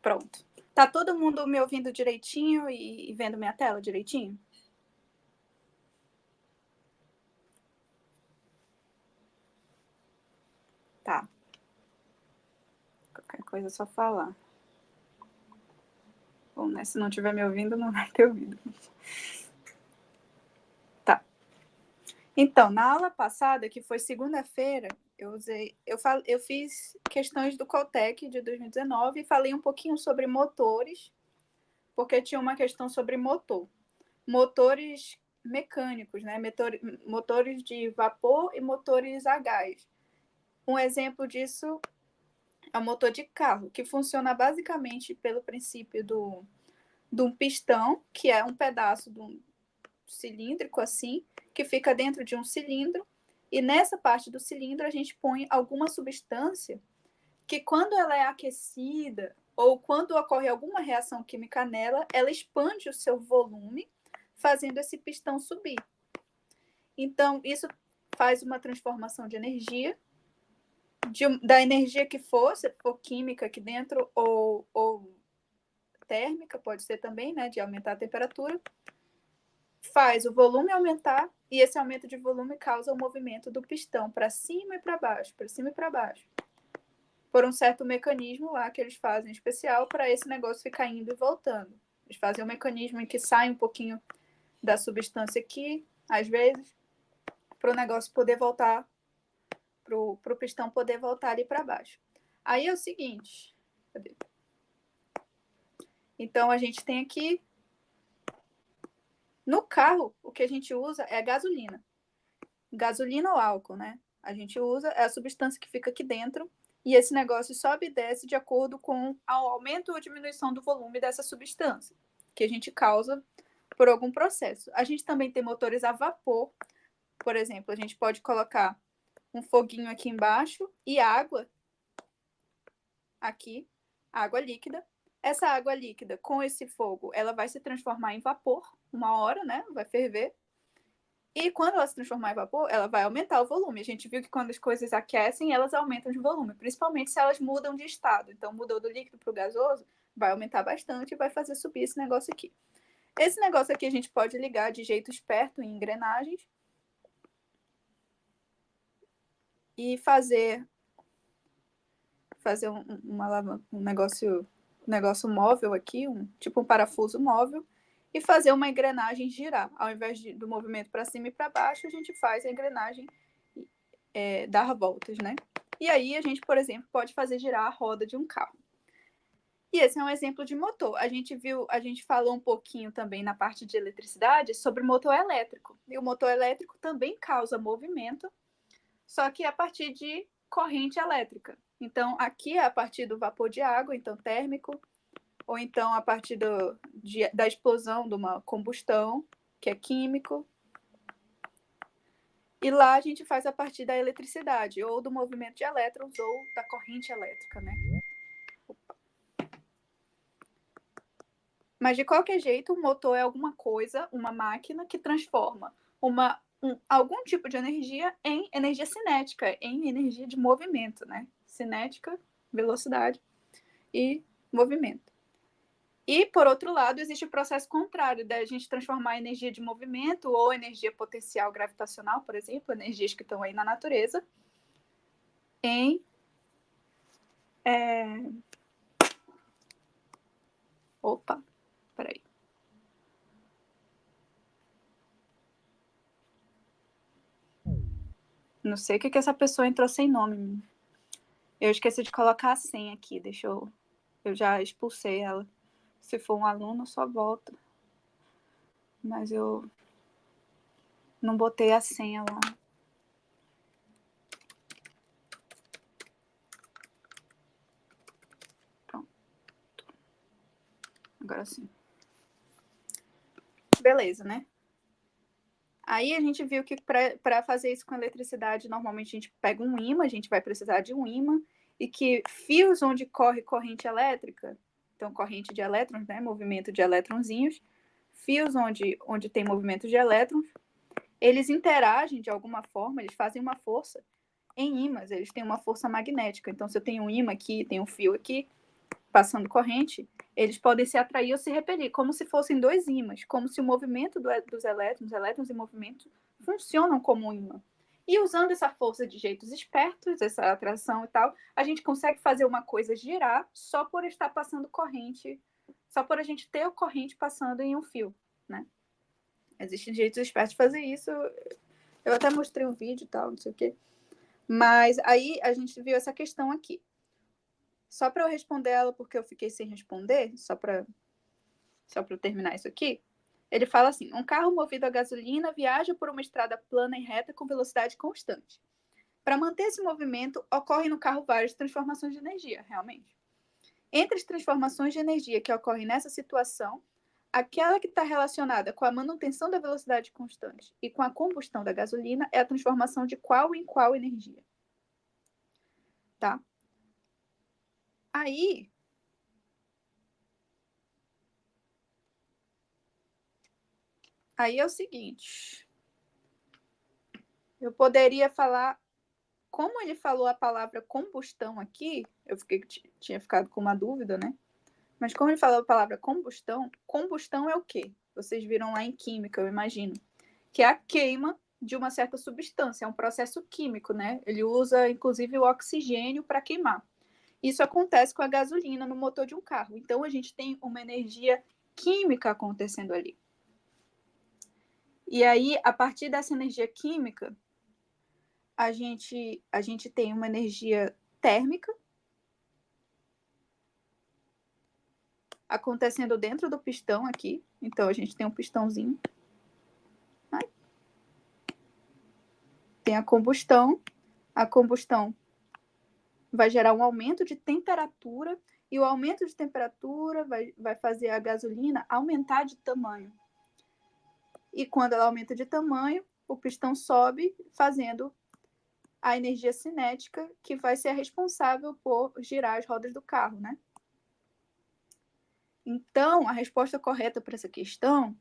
Pronto. Tá todo mundo me ouvindo direitinho e vendo minha tela direitinho? Tá. Qualquer coisa é só falar. Bom, né? Se não estiver me ouvindo, não vai ter ouvido. Tá. Então, na aula passada, que foi segunda-feira, eu fiz questões do Coltec de 2019 e falei um pouquinho sobre motores, porque tinha uma questão sobre motor. Motores mecânicos, né? Motores de vapor e motores a gás. Um exemplo disso é o motor de carro, que funciona basicamente pelo princípio de um pistão, que é um pedaço de um cilíndrico assim, que fica dentro de um cilindro, e nessa parte do cilindro a gente põe alguma substância que, quando ela é aquecida ou quando ocorre alguma reação química nela, ela expande o seu volume, fazendo esse pistão subir. Então, isso faz uma transformação de energia, da energia que for, se for química aqui dentro, ou térmica, pode ser também, né, de aumentar a temperatura, faz o volume aumentar, e esse aumento de volume causa o movimento do pistão para cima e para baixo, para cima e para baixo, por um certo mecanismo lá que eles fazem especial para esse negócio ficar indo e voltando. Eles fazem um mecanismo em que sai um pouquinho da substância aqui, às vezes, para o negócio poder voltar, para o pistão poder voltar ali para baixo. Aí é o seguinte, cadê? Então a gente tem aqui, no carro, o que a gente usa é gasolina. Gasolina ou álcool, né? A gente usa, é a substância que fica aqui dentro, e esse negócio sobe e desce de acordo com o aumento ou diminuição do volume dessa substância, que a gente causa por algum processo. A gente também tem motores a vapor, por exemplo, a gente pode colocar um foguinho aqui embaixo e água aqui, água líquida. Essa água líquida, com esse fogo, ela vai se transformar em vapor, uma hora, né? Vai ferver. E quando ela se transformar em vapor, ela vai aumentar o volume. A gente viu que quando as coisas aquecem, elas aumentam de volume, principalmente se elas mudam de estado. Então, mudou do líquido para o gasoso, vai aumentar bastante e vai fazer subir esse negócio aqui. Esse negócio aqui a gente pode ligar de jeito esperto em engrenagens e fazer um negócio móvel aqui, tipo um parafuso móvel, e fazer uma engrenagem girar. Ao invés do movimento para cima e para baixo, a gente faz a engrenagem dar voltas, né? E aí a gente, por exemplo, pode fazer girar a roda de um carro. E esse é um exemplo de motor. A gente falou um pouquinho também na parte de eletricidade sobre motor elétrico. E o motor elétrico também causa movimento, só que a partir de corrente elétrica. Então, aqui é a partir do vapor de água, então térmico, ou então a partir da explosão de uma combustão, que é químico. E lá a gente faz a partir da eletricidade, ou do movimento de elétrons, ou da corrente elétrica, né? Opa. Mas, de qualquer jeito, o motor é alguma coisa, uma máquina que transforma algum tipo de energia em energia cinética, em energia de movimento, né? Cinética, velocidade e movimento. E, por outro lado, existe o processo contrário, da gente transformar a energia de movimento ou energia potencial gravitacional, por exemplo, energias que estão aí na natureza, em Opa, peraí. Não sei o que essa pessoa entrou sem nome. Eu esqueci de colocar a senha aqui, eu já expulsei ela. Se for um aluno, só volta. Mas eu não botei a senha lá. Pronto. Agora sim. Beleza, né? Aí a gente viu que para fazer isso com eletricidade, normalmente a gente pega um ímã, a gente vai precisar de um ímã, e que fios onde corre corrente elétrica, então corrente de elétrons, né, movimento de elétronzinhos, fios onde tem movimento de elétrons, eles interagem de alguma forma, eles fazem uma força em ímãs, eles têm uma força magnética. Então, se eu tenho um ímã aqui, tenho um fio aqui, passando corrente, eles podem se atrair ou se repelir, como se fossem dois ímãs, como se o movimento dos elétrons em movimento, funcionam como um ímã. E usando essa força de jeitos espertos, essa atração e tal, a gente consegue fazer uma coisa girar só por estar passando corrente, só por a gente ter a corrente passando em um fio, né? Existem jeitos espertos de fazer isso. Eu até mostrei um vídeo e tal, não sei o quê. Mas aí a gente viu essa questão aqui. Só para eu responder ela, porque eu fiquei sem responder, só para eu terminar isso aqui. Ele fala assim: um carro movido a gasolina viaja por uma estrada plana e reta com velocidade constante. Para manter esse movimento, ocorrem no carro várias transformações de energia, realmente. Entre as transformações de energia que ocorrem nessa situação, aquela que está relacionada com a manutenção da velocidade constante e com a combustão da gasolina é a transformação de qual em qual energia. Tá? Aí é o seguinte. Eu poderia falar, como ele falou a palavra combustão aqui, eu tinha ficado com uma dúvida, né? Mas como ele falou a palavra combustão, combustão é o quê? Vocês viram lá em química, eu imagino, que é a queima de uma certa substância, é um processo químico, né? Ele usa, inclusive, o oxigênio para queimar. Isso acontece com a gasolina no motor de um carro. Então, a gente tem uma energia química acontecendo ali. E aí, a partir dessa energia química, a gente tem uma energia térmica acontecendo dentro do pistão aqui. Então, a gente tem um pistãozinho. Ai. Tem a combustão. A combustão vai gerar um aumento de temperatura. E o aumento de temperatura vai fazer a gasolina aumentar de tamanho. E quando ela aumenta de tamanho, o pistão sobe, fazendo a energia cinética, que vai ser responsável por girar as rodas do carro, né? Então, a resposta correta para essa questão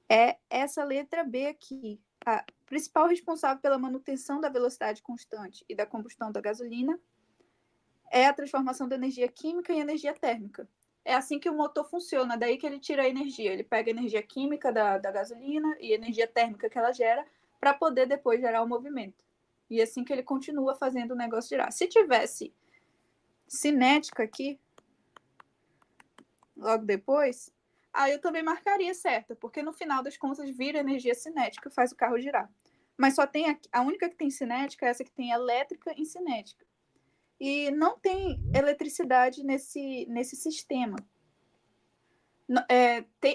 é essa letra B aqui. A principal responsável pela manutenção da velocidade constante e da combustão da gasolina é a transformação da energia química em energia térmica. É assim que o motor funciona, daí que ele tira a energia. Ele pega a energia química da gasolina e a energia térmica que ela gera para poder depois gerar o movimento. E assim que ele continua fazendo o negócio girar. Se tivesse cinética aqui, logo depois, aí eu também marcaria certa, porque no final das contas vira energia cinética e faz o carro girar. Mas só tem a única que tem cinética é essa que tem elétrica e cinética. E não tem eletricidade nesse sistema.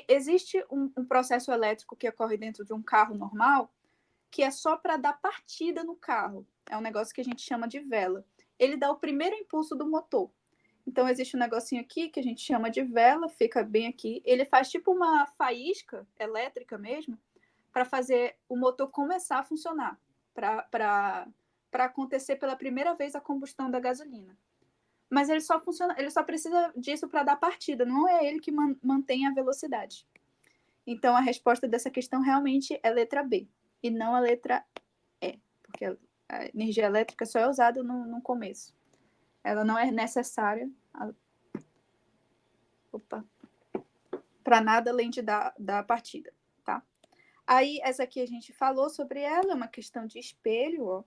Existe um processo elétrico que ocorre dentro de um carro normal, que é só para dar partida no carro. É um negócio que a gente chama de vela. Ele dá o primeiro impulso do motor. Então, existe um negocinho aqui que a gente chama de vela, fica bem aqui. Ele faz tipo uma faísca elétrica mesmo, para fazer o motor começar a funcionar, para acontecer pela primeira vez a combustão da gasolina. Mas ele só precisa disso para dar partida, não é ele que mantém a velocidade. Então, a resposta dessa questão realmente é letra B, e não a letra E, porque a energia elétrica só é usada no começo. Ela não é necessária para nada além de dar partida, tá? Aí, essa aqui a gente falou sobre ela, é uma questão de espelho, ó.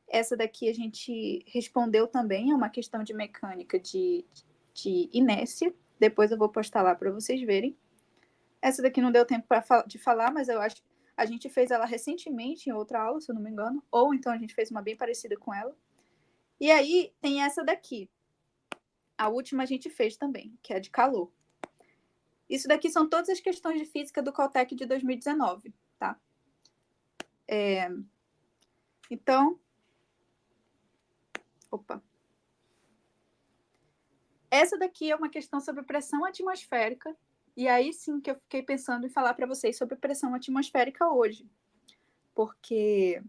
Essa daqui a gente respondeu também, é uma questão de mecânica de inércia. Depois eu vou postar lá para vocês verem. Essa daqui não deu tempo de falar, mas eu acho que a gente fez ela recentemente em outra aula, se eu não me engano. Ou então a gente fez uma bem parecida com ela. E aí tem essa daqui. A última a gente fez também, que é de calor. Isso daqui são todas as questões de física do Caltech de 2019, tá? Então, essa daqui é uma questão sobre pressão atmosférica, e aí sim que eu fiquei pensando em falar para vocês sobre pressão atmosférica hoje. Porque,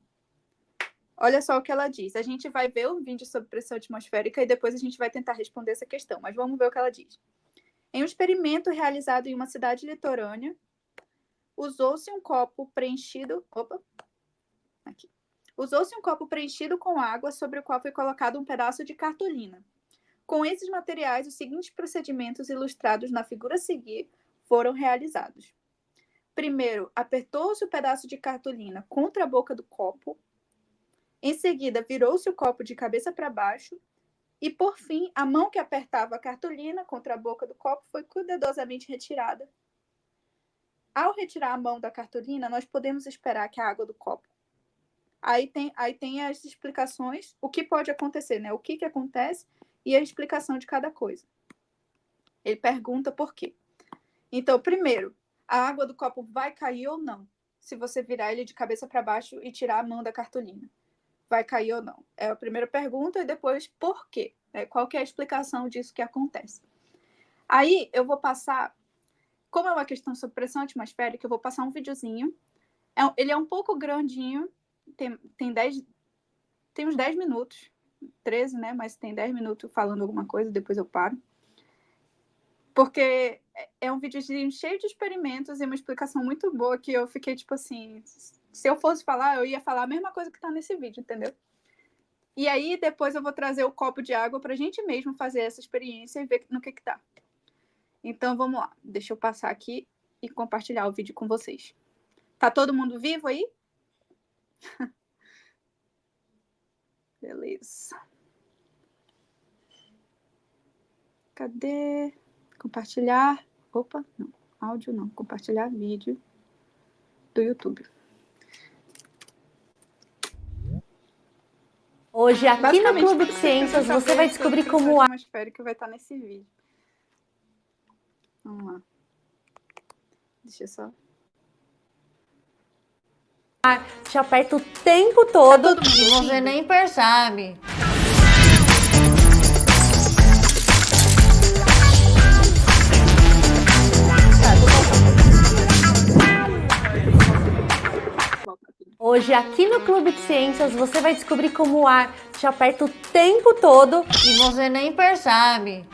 olha só o que ela diz. A gente vai ver um vídeo sobre pressão atmosférica e depois a gente vai tentar responder essa questão, mas vamos ver o que ela diz. Em um experimento realizado em uma cidade litorânea, usou-se um copo preenchido... Usou-se um copo preenchido com água sobre o qual foi colocado um pedaço de cartolina. Com esses materiais, os seguintes procedimentos ilustrados na figura a seguir foram realizados. Primeiro, apertou-se o pedaço de cartolina contra a boca do copo. Em seguida, virou-se o copo de cabeça para baixo. E, por fim, a mão que apertava a cartolina contra a boca do copo foi cuidadosamente retirada. Ao retirar a mão da cartolina, nós podemos esperar que a água do copo... Aí tem as explicações, o que pode acontecer, né? O que acontece e a explicação de cada coisa. Ele pergunta por quê. Então, primeiro, a água do copo vai cair ou não? Se você virar ele de cabeça para baixo e tirar a mão da cartolina. Vai cair ou não? É a primeira pergunta e depois por quê? Qual que é a explicação disso que acontece? Aí eu vou passar, como é uma questão sobre pressão atmosférica, eu vou passar um videozinho. Ele é um pouco grandinho, tem uns 10 minutos, 13, né? Mas tem 10 minutos falando alguma coisa, depois eu paro. Porque é um videozinho cheio de experimentos e uma explicação muito boa que eu fiquei tipo assim... Se eu fosse falar, eu ia falar a mesma coisa que está nesse vídeo, entendeu? E aí, depois eu vou trazer o copo de água para a gente mesmo fazer essa experiência e ver no que dá. Então, vamos lá. Deixa eu passar aqui e compartilhar o vídeo com vocês. Tá todo mundo vivo aí? Beleza. Cadê? Compartilhar. Opa, não. Áudio não. Compartilhar vídeo do YouTube. Hoje, aqui no Clube de Ciências, você vai descobrir como a atmosférica vai estar nesse vídeo. Vamos lá. Deixa eu só... te aperta o tempo todo e você nem percebe. Hoje, aqui no Clube de Ciências, você vai descobrir como o ar te aperta o tempo todo e você nem percebe.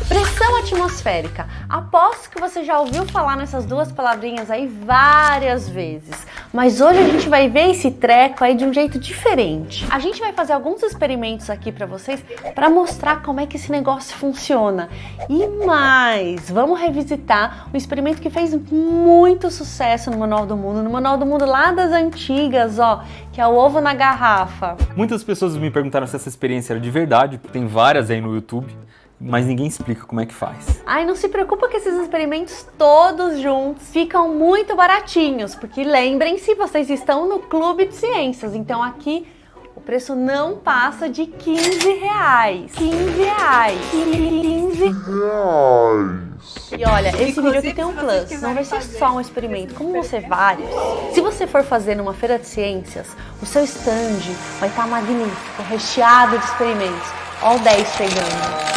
Pressão atmosférica. Aposto que você já ouviu falar nessas duas palavrinhas aí várias vezes. Mas hoje a gente vai ver esse treco aí de um jeito diferente. A gente vai fazer alguns experimentos aqui para vocês para mostrar como é que esse negócio funciona. E mais, vamos revisitar um experimento que fez muito sucesso no Manual do Mundo lá das antigas, ó, que é o ovo na garrafa. Muitas pessoas me perguntaram se essa experiência era de verdade, tem várias aí no YouTube. Mas ninguém explica como é que faz. Ai, não se preocupa que esses experimentos todos juntos ficam muito baratinhos, porque lembrem-se, vocês estão no Clube de Ciências, então aqui o preço não passa de 15 reais. 15 reais. 15 reais. E olha, esse vídeo aqui tem um plus, não vai ser só um experimento, como vão ser vários. Se você for fazer numa feira de ciências, o seu stand vai estar magnífico, recheado de experimentos. Ó o 10 chegando.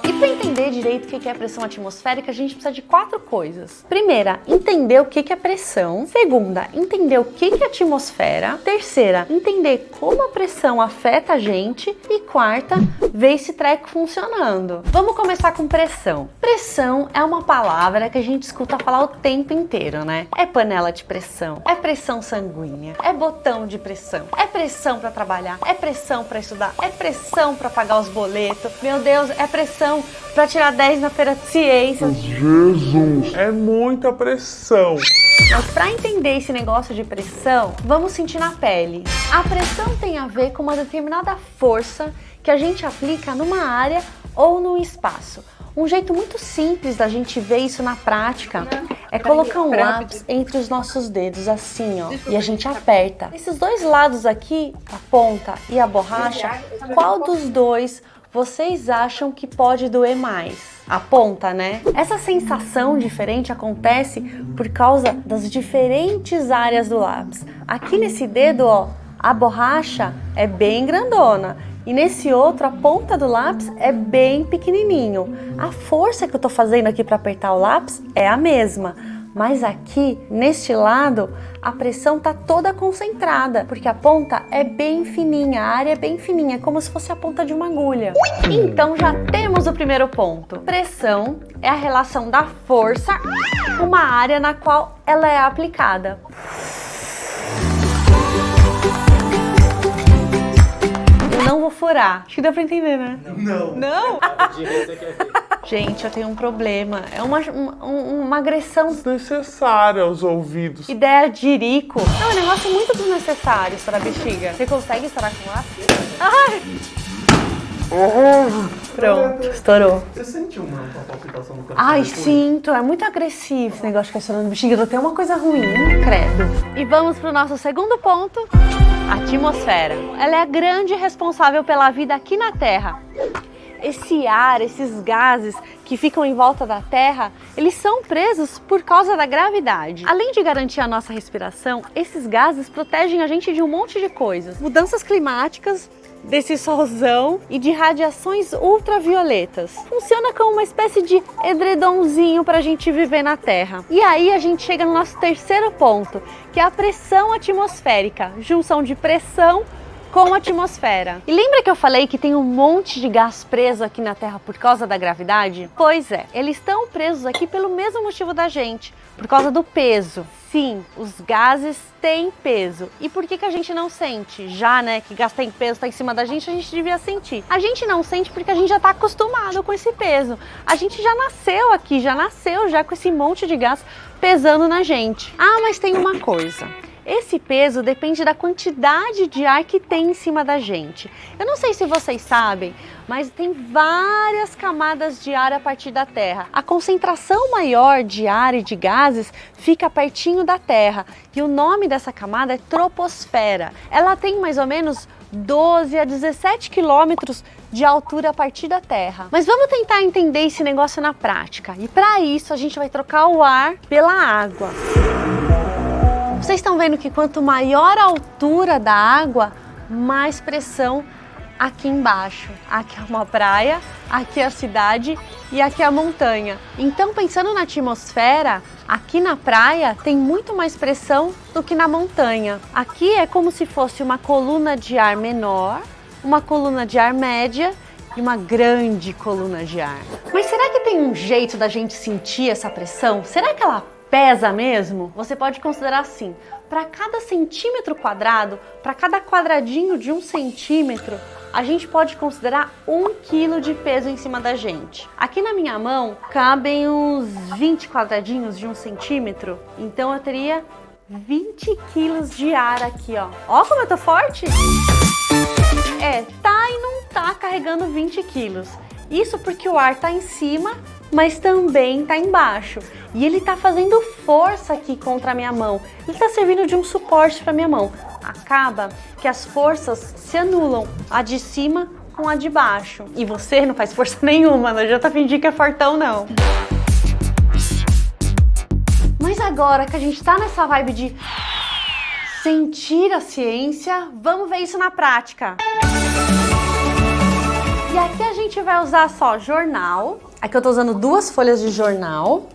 E para entender direito o que é pressão atmosférica, a gente precisa de 4 coisas. Primeira, entender o que é pressão. Segunda, entender o que é atmosfera. Terceira, entender como a pressão afeta a gente. E quarta, ver esse treco funcionando. Vamos começar com pressão. Pressão é uma palavra que a gente escuta falar o tempo inteiro, né? É panela de pressão, é pressão sanguínea, é botão de pressão, é pressão para trabalhar, é pressão para estudar, é pressão para pagar os boletos. Meu Deus, é pressão para tirar 10 na feira de ciências. Jesus, é muita pressão. Mas para entender esse negócio de pressão, vamos sentir na pele. A pressão tem a ver com uma determinada força que a gente aplica numa área ou num espaço. Um jeito muito simples da gente ver isso na prática é colocar um lápis entre os nossos dedos, assim, ó, e a gente aperta. Esses dois lados aqui, a ponta e a borracha, qual dos dois vocês acham que pode doer mais? A ponta, né? Essa sensação diferente acontece por causa das diferentes áreas do lápis. Aqui nesse dedo, ó, a borracha é bem grandona. E nesse outro, a ponta do lápis é bem pequenininho. A força que eu tô fazendo aqui para apertar o lápis é a mesma. Mas aqui, neste lado, a pressão tá toda concentrada, porque a ponta é bem fininha, a área é bem fininha, como se fosse a ponta de uma agulha. Então já temos o primeiro ponto. Pressão é a relação da força com uma área na qual ela é aplicada. Eu não vou furar. Acho que deu pra entender, né? Não. Não? Gente, eu tenho um problema. É uma agressão. Desnecessária aos ouvidos. Ideia de irico. É um negócio muito desnecessário para a bexiga. Você consegue estourar com lápis? Ai! Pronto, estourou. Você sentiu uma palpitação no coração? Ai, sinto. É muito agressivo esse negócio de ficar estourando bexiga. Eu tenho uma coisa ruim, credo. E vamos pro nosso segundo ponto. A atmosfera. Ela é a grande responsável pela vida aqui na Terra. Esse ar, esses gases que ficam em volta da Terra, eles são presos por causa da gravidade. Além de garantir a nossa respiração, esses gases protegem a gente de um monte de coisas. Mudanças climáticas, desse solzão e de radiações ultravioletas. Funciona como uma espécie de edredomzinho para a gente viver na Terra. E aí a gente chega no nosso terceiro ponto, que é a pressão atmosférica. Junção de pressão com a atmosfera. E lembra que eu falei que tem um monte de gás preso aqui na Terra por causa da gravidade? Pois é, eles estão presos aqui pelo mesmo motivo da gente, por causa do peso. Sim, os gases têm peso. E por que a gente não sente? Já, né, que gás tem peso, tá em cima da gente, a gente devia sentir. A gente não sente porque a gente já tá acostumado com esse peso. A gente já nasceu aqui, já nasceu com esse monte de gás pesando na gente. Ah, mas tem uma coisa. Esse peso depende da quantidade de ar que tem em cima da gente. Eu não sei se vocês sabem, mas tem várias camadas de ar a partir da Terra. A concentração maior de ar e de gases fica pertinho da Terra e o nome dessa camada é troposfera. Ela tem mais ou menos 12 a 17 quilômetros de altura a partir da Terra. Mas vamos tentar entender esse negócio na prática. E para isso a gente vai trocar o ar pela água. Vocês estão vendo que quanto maior a altura da água, mais pressão aqui embaixo. Aqui é uma praia, aqui é a cidade e aqui é a montanha. Então, pensando na atmosfera, aqui na praia tem muito mais pressão do que na montanha. Aqui é como se fosse uma coluna de ar menor, uma coluna de ar média e uma grande coluna de ar. Mas será que tem um jeito da gente sentir essa pressão? Será que ela pesa mesmo? Você pode considerar assim, para cada centímetro quadrado, para cada quadradinho de 1 centímetro, a gente pode considerar 1 quilo de peso em cima da gente. Aqui na minha mão cabem uns 20 quadradinhos de 1 centímetro, então eu teria 20 quilos de ar aqui, ó. Ó como eu tô forte! Tá e não tá carregando 20 quilos. Isso porque o ar tá em cima, mas também tá embaixo. E ele tá fazendo força aqui contra a minha mão. Ele tá servindo de um suporte para minha mão. Acaba que as forças se anulam, a de cima com a de baixo. E você não faz força nenhuma, não adianta fingir que é fortão, não. Mas agora que a gente tá nessa vibe de sentir a ciência, vamos ver isso na prática. E aqui a gente vai usar só jornal. Aqui eu tô usando 2 folhas de jornal,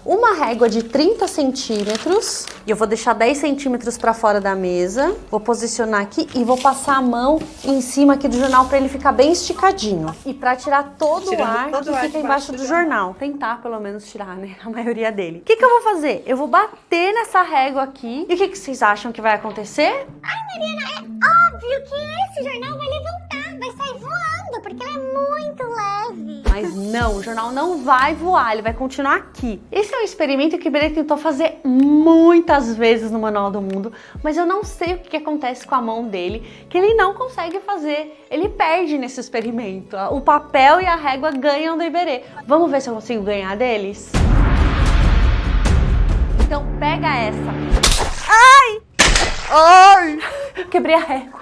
uma régua de 30 centímetros, e eu vou deixar 10 centímetros para fora da mesa, vou posicionar aqui e vou passar a mão em cima aqui do jornal para ele ficar bem esticadinho. E para tirar todo o ar que fica embaixo do jornal. Tentar pelo menos tirar, né, a maioria dele. O que eu vou fazer? Eu vou bater nessa régua aqui, e o que vocês acham que vai acontecer? Ai, Mariana, é óbvio que esse jornal vai levantar, vai sair voando, porque ele é muito leve. Mas não, o jornal não vai voar, ele vai continuar aqui. Esse é um experimento que o Iberê tentou fazer muitas vezes no Manual do Mundo, mas eu não sei o que acontece com a mão dele, que ele não consegue fazer. Ele perde nesse experimento. O papel e a régua ganham do Iberê. Vamos ver se eu consigo ganhar deles? Então pega essa. Ai! Ai! Quebrei a régua.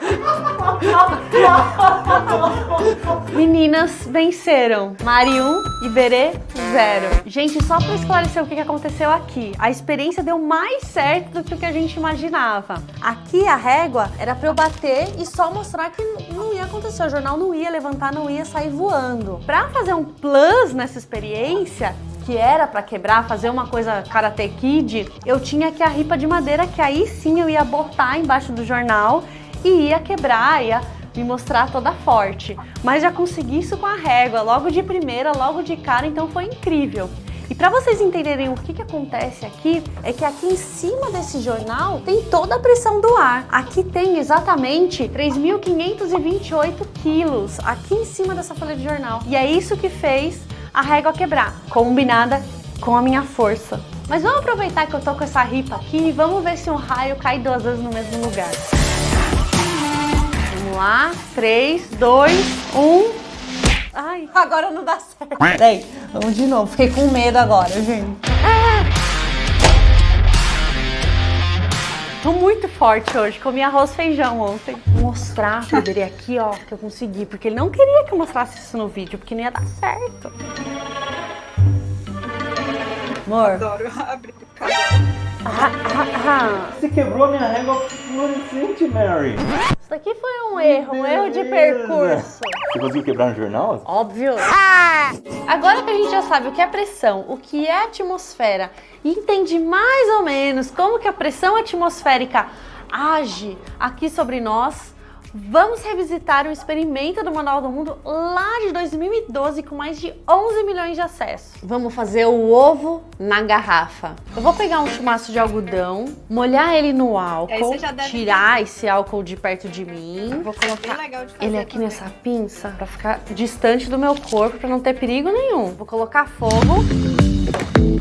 Meninas venceram. Mari 1, Iberê 0. Gente, só para esclarecer o que aconteceu aqui. A experiência deu mais certo do que o que a gente imaginava. Aqui a régua era para eu bater e só mostrar que não ia acontecer. O jornal não ia levantar, não ia sair voando. Para fazer um plus nessa experiência, que era para quebrar, fazer uma coisa Karate Kid, eu tinha aqui a ripa de madeira, que aí sim eu ia botar embaixo do jornal e ia quebrar, ia me mostrar toda forte. Mas já consegui isso com a régua, logo de primeira, logo de cara, então foi incrível. E para vocês entenderem o que acontece aqui, é que aqui em cima desse jornal tem toda a pressão do ar. Aqui tem exatamente 3.528 quilos, aqui em cima dessa folha de jornal. E é isso que fez a régua quebrar, combinada com a minha força. Mas vamos aproveitar que eu tô com essa ripa aqui e vamos ver se um raio cai 2 vezes no mesmo lugar. Vamos lá, 3, 2, 1... Ai, agora não dá certo. Peraí, vamos de novo. Fiquei com medo agora, gente. Tô muito forte hoje, comi arroz e feijão ontem. Vou mostrar pra ele aqui, ó, que eu consegui, porque ele não queria que eu mostrasse isso no vídeo, porque não ia dar certo. Amor. Adoro abrir o cabelo. Você quebrou a minha régua fluorescente, Mary. Isso daqui foi um erro de percurso. Você conseguiu quebrar no jornal? Óbvio. Agora que a gente já sabe o que é pressão, o que é atmosfera e entende mais ou menos como que a pressão atmosférica age aqui sobre nós, vamos revisitar um experimento do Manual do Mundo lá de 2012 com mais de 11 milhões de acessos. Vamos fazer o ovo na garrafa. Eu vou pegar um chumaço de algodão, molhar ele no álcool, Aí você já deve tirar esse álcool de perto de mim. Vou colocar Bem legal de fazer ele aqui também. nessa pinça pra ficar distante do meu corpo, pra não ter perigo nenhum. Vou colocar fogo,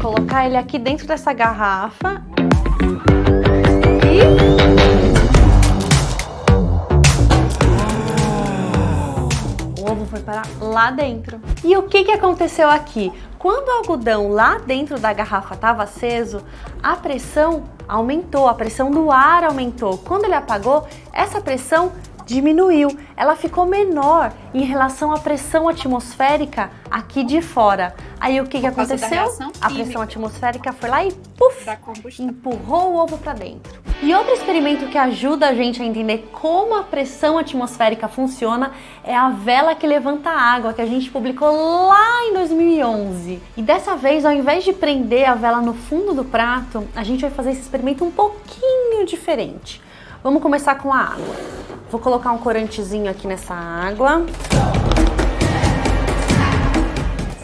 colocar ele aqui dentro dessa garrafa e... o ovo foi parar lá dentro. E o que aconteceu aqui? Quando o algodão lá dentro da garrafa estava aceso, a pressão aumentou, a pressão do ar aumentou. Quando ele apagou, essa pressão diminuiu. Ela ficou menor em relação à pressão atmosférica aqui de fora. Aí o que Por causa da aconteceu? reação A química. pressão atmosférica foi lá e puf, Da combustão. empurrou o ovo para dentro. E outro experimento que ajuda a gente a entender como a pressão atmosférica funciona é a vela que levanta a água, que a gente publicou lá em 2011. E dessa vez, ao invés de prender a vela no fundo do prato, a gente vai fazer esse experimento um pouquinho diferente. Vamos começar com a água. Vou colocar um corantezinho aqui nessa água.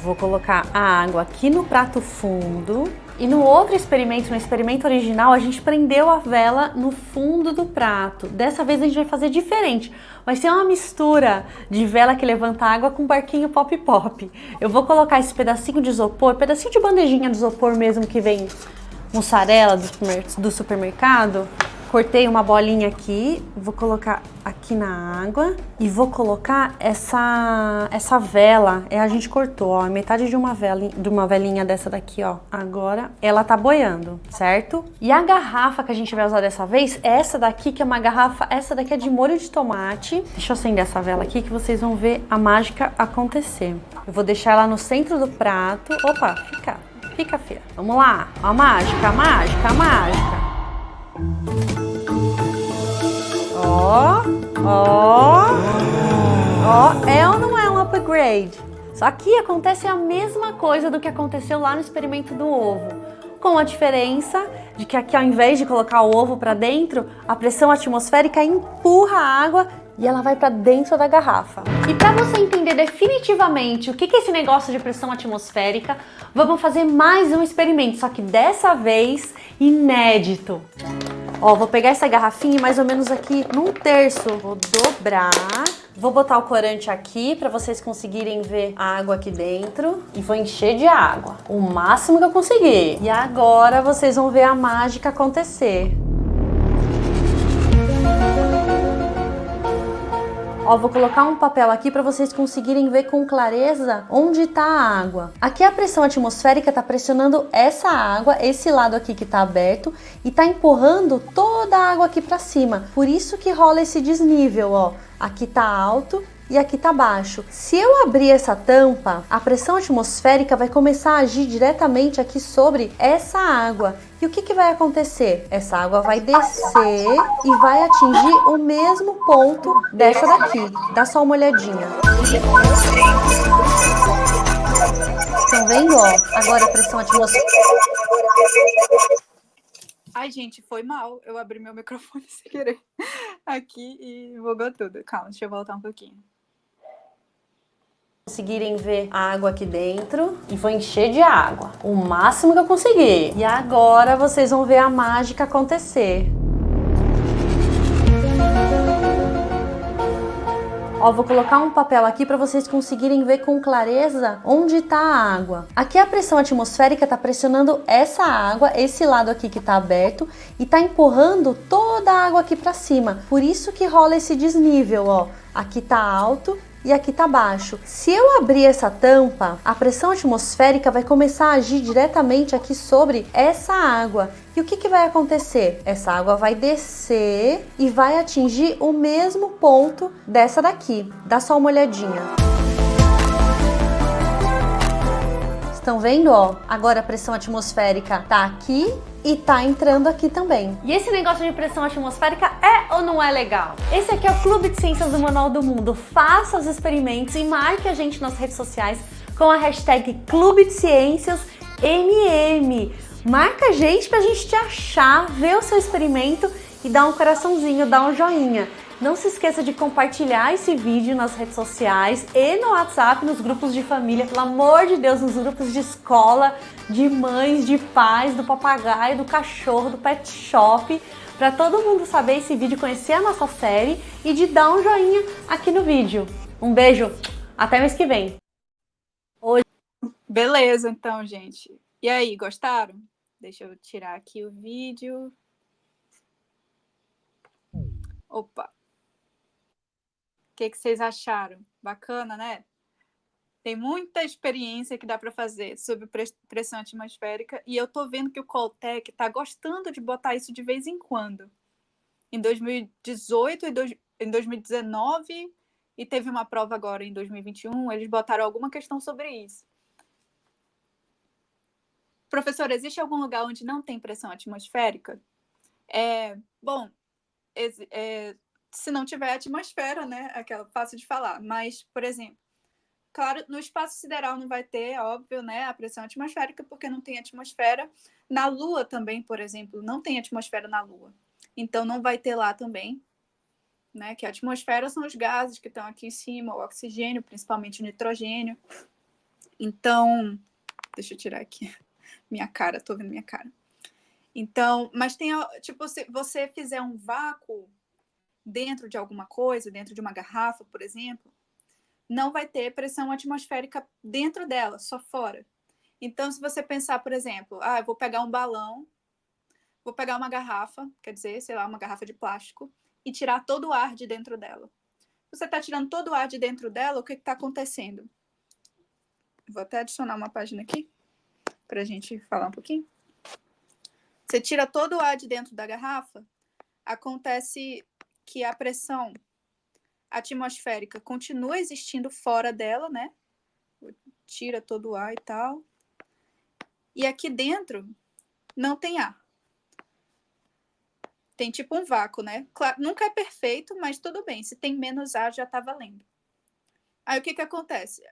Vou colocar a água aqui no prato fundo. E no outro experimento, no experimento original, a gente prendeu a vela no fundo do prato. Dessa vez a gente vai fazer diferente. Vai ser uma mistura de vela que levanta água com barquinho pop-pop. Eu vou colocar esse pedacinho de isopor, pedacinho de bandejinha de isopor mesmo que vem mussarela do supermercado. Cortei uma bolinha aqui, vou colocar aqui na água e vou colocar essa vela. A gente cortou, ó, metade de uma velinha dessa daqui, ó. Agora ela tá boiando, certo? E a garrafa que a gente vai usar dessa vez é essa daqui, que é uma garrafa, essa daqui é de molho de tomate. Deixa eu acender essa vela aqui que vocês vão ver a mágica acontecer. Eu vou deixar ela no centro do prato. Opa, fica, filha. Vamos lá, a mágica. É ou não é um upgrade? Só que acontece a mesma coisa do que aconteceu lá no experimento do ovo, com a diferença de que aqui, ao invés de colocar o ovo para dentro, a pressão atmosférica empurra a água e ela vai para dentro da garrafa. E para você entender definitivamente o que é esse negócio de pressão atmosférica, vamos fazer mais um experimento, só que dessa vez inédito. Ó, vou pegar essa garrafinha mais ou menos aqui num terço, vou dobrar, vou botar o corante aqui para vocês conseguirem ver a água aqui dentro e vou encher de água, o máximo que eu conseguir. E agora vocês vão ver a mágica acontecer. Ó, vou colocar um papel aqui para vocês conseguirem ver com clareza onde está a água. Aqui a pressão atmosférica está pressionando essa água, esse lado aqui que está aberto, e está empurrando toda a água aqui para cima. Por isso que rola esse desnível, ó. Aqui está alto e aqui tá baixo. Se eu abrir essa tampa, a pressão atmosférica vai começar a agir diretamente aqui sobre essa água. E o que vai acontecer? Essa água vai descer e vai atingir o mesmo ponto dessa daqui. Dá só uma olhadinha. Estão vendo, ó? Agora a pressão atmosférica. Ai, gente, foi mal. Eu abri meu microfone sem querer aqui e bugou tudo. Calma, deixa eu voltar um pouquinho. Conseguirem ver a água aqui dentro e vou encher de água, o máximo que eu conseguir. E agora vocês vão ver a mágica acontecer. Ó, vou colocar um papel aqui para vocês conseguirem ver com clareza onde está a água. Aqui a pressão atmosférica está pressionando essa água, esse lado aqui que está aberto, e está empurrando toda a água aqui para cima. Por isso que rola esse desnível, ó. Aqui está alto e aqui tá baixo. Se eu abrir essa tampa, a pressão atmosférica vai começar a agir diretamente aqui sobre essa água. E o que vai acontecer? Essa água vai descer e vai atingir o mesmo ponto dessa daqui. Dá só uma olhadinha. Estão vendo, ó? Agora a pressão atmosférica tá aqui e tá entrando aqui também. E esse negócio de pressão atmosférica é ou não é legal? Esse aqui é o Clube de Ciências do Manual do Mundo. Faça os experimentos e marque a gente nas redes sociais com a hashtag Clube de Ciências MM. Marca a gente pra gente te achar, ver o seu experimento e dar um coraçãozinho, dar um joinha. Não se esqueça de compartilhar esse vídeo nas redes sociais e no WhatsApp, nos grupos de família, pelo amor de Deus, nos grupos de escola, de mães, de pais, do papagaio, do cachorro, do pet shop, para todo mundo saber esse vídeo, conhecer a nossa série e de dar um joinha aqui no vídeo. Um beijo, até mês que vem. Beleza, então, gente. E aí, gostaram? Deixa eu tirar aqui o vídeo. Opa! O que vocês acharam? Bacana, né? Tem muita experiência que dá para fazer sobre pressão atmosférica e eu tô vendo que o Coltec tá gostando de botar isso de vez em quando. Em 2018 e em 2019 e teve uma prova agora em 2021, eles botaram alguma questão sobre isso. Professor, existe algum lugar onde não tem pressão atmosférica? Bom, se não tiver atmosfera, né? Aquela fácil de falar. Mas, por exemplo, claro, no espaço sideral não vai ter, óbvio, né? A pressão atmosférica, porque não tem atmosfera. Na Lua também, por exemplo, não tem atmosfera na Lua. Então, não vai ter lá também, né? Que a atmosfera são os gases que estão aqui em cima, o oxigênio, principalmente o nitrogênio. Então, deixa eu tirar aqui minha cara, tô vendo minha cara. Então, mas tem, tipo, se você fizer um vácuo dentro de alguma coisa, dentro de uma garrafa, por exemplo, não vai ter pressão atmosférica dentro dela, só fora. Então, se você pensar, por exemplo, eu vou pegar um balão, vou pegar uma garrafa, quer dizer, sei lá, uma garrafa de plástico, e tirar todo o ar de dentro dela. Você está tirando todo o ar de dentro dela, o que está acontecendo? Vou até adicionar uma página aqui, para a gente falar um pouquinho. Você tira todo o ar de dentro da garrafa, acontece que a pressão atmosférica continua existindo fora dela, né? Tira todo o ar e tal. E aqui dentro não tem ar. Tem tipo um vácuo, né? Claro, nunca é perfeito, mas tudo bem. Se tem menos ar, já tá valendo. Aí o que acontece?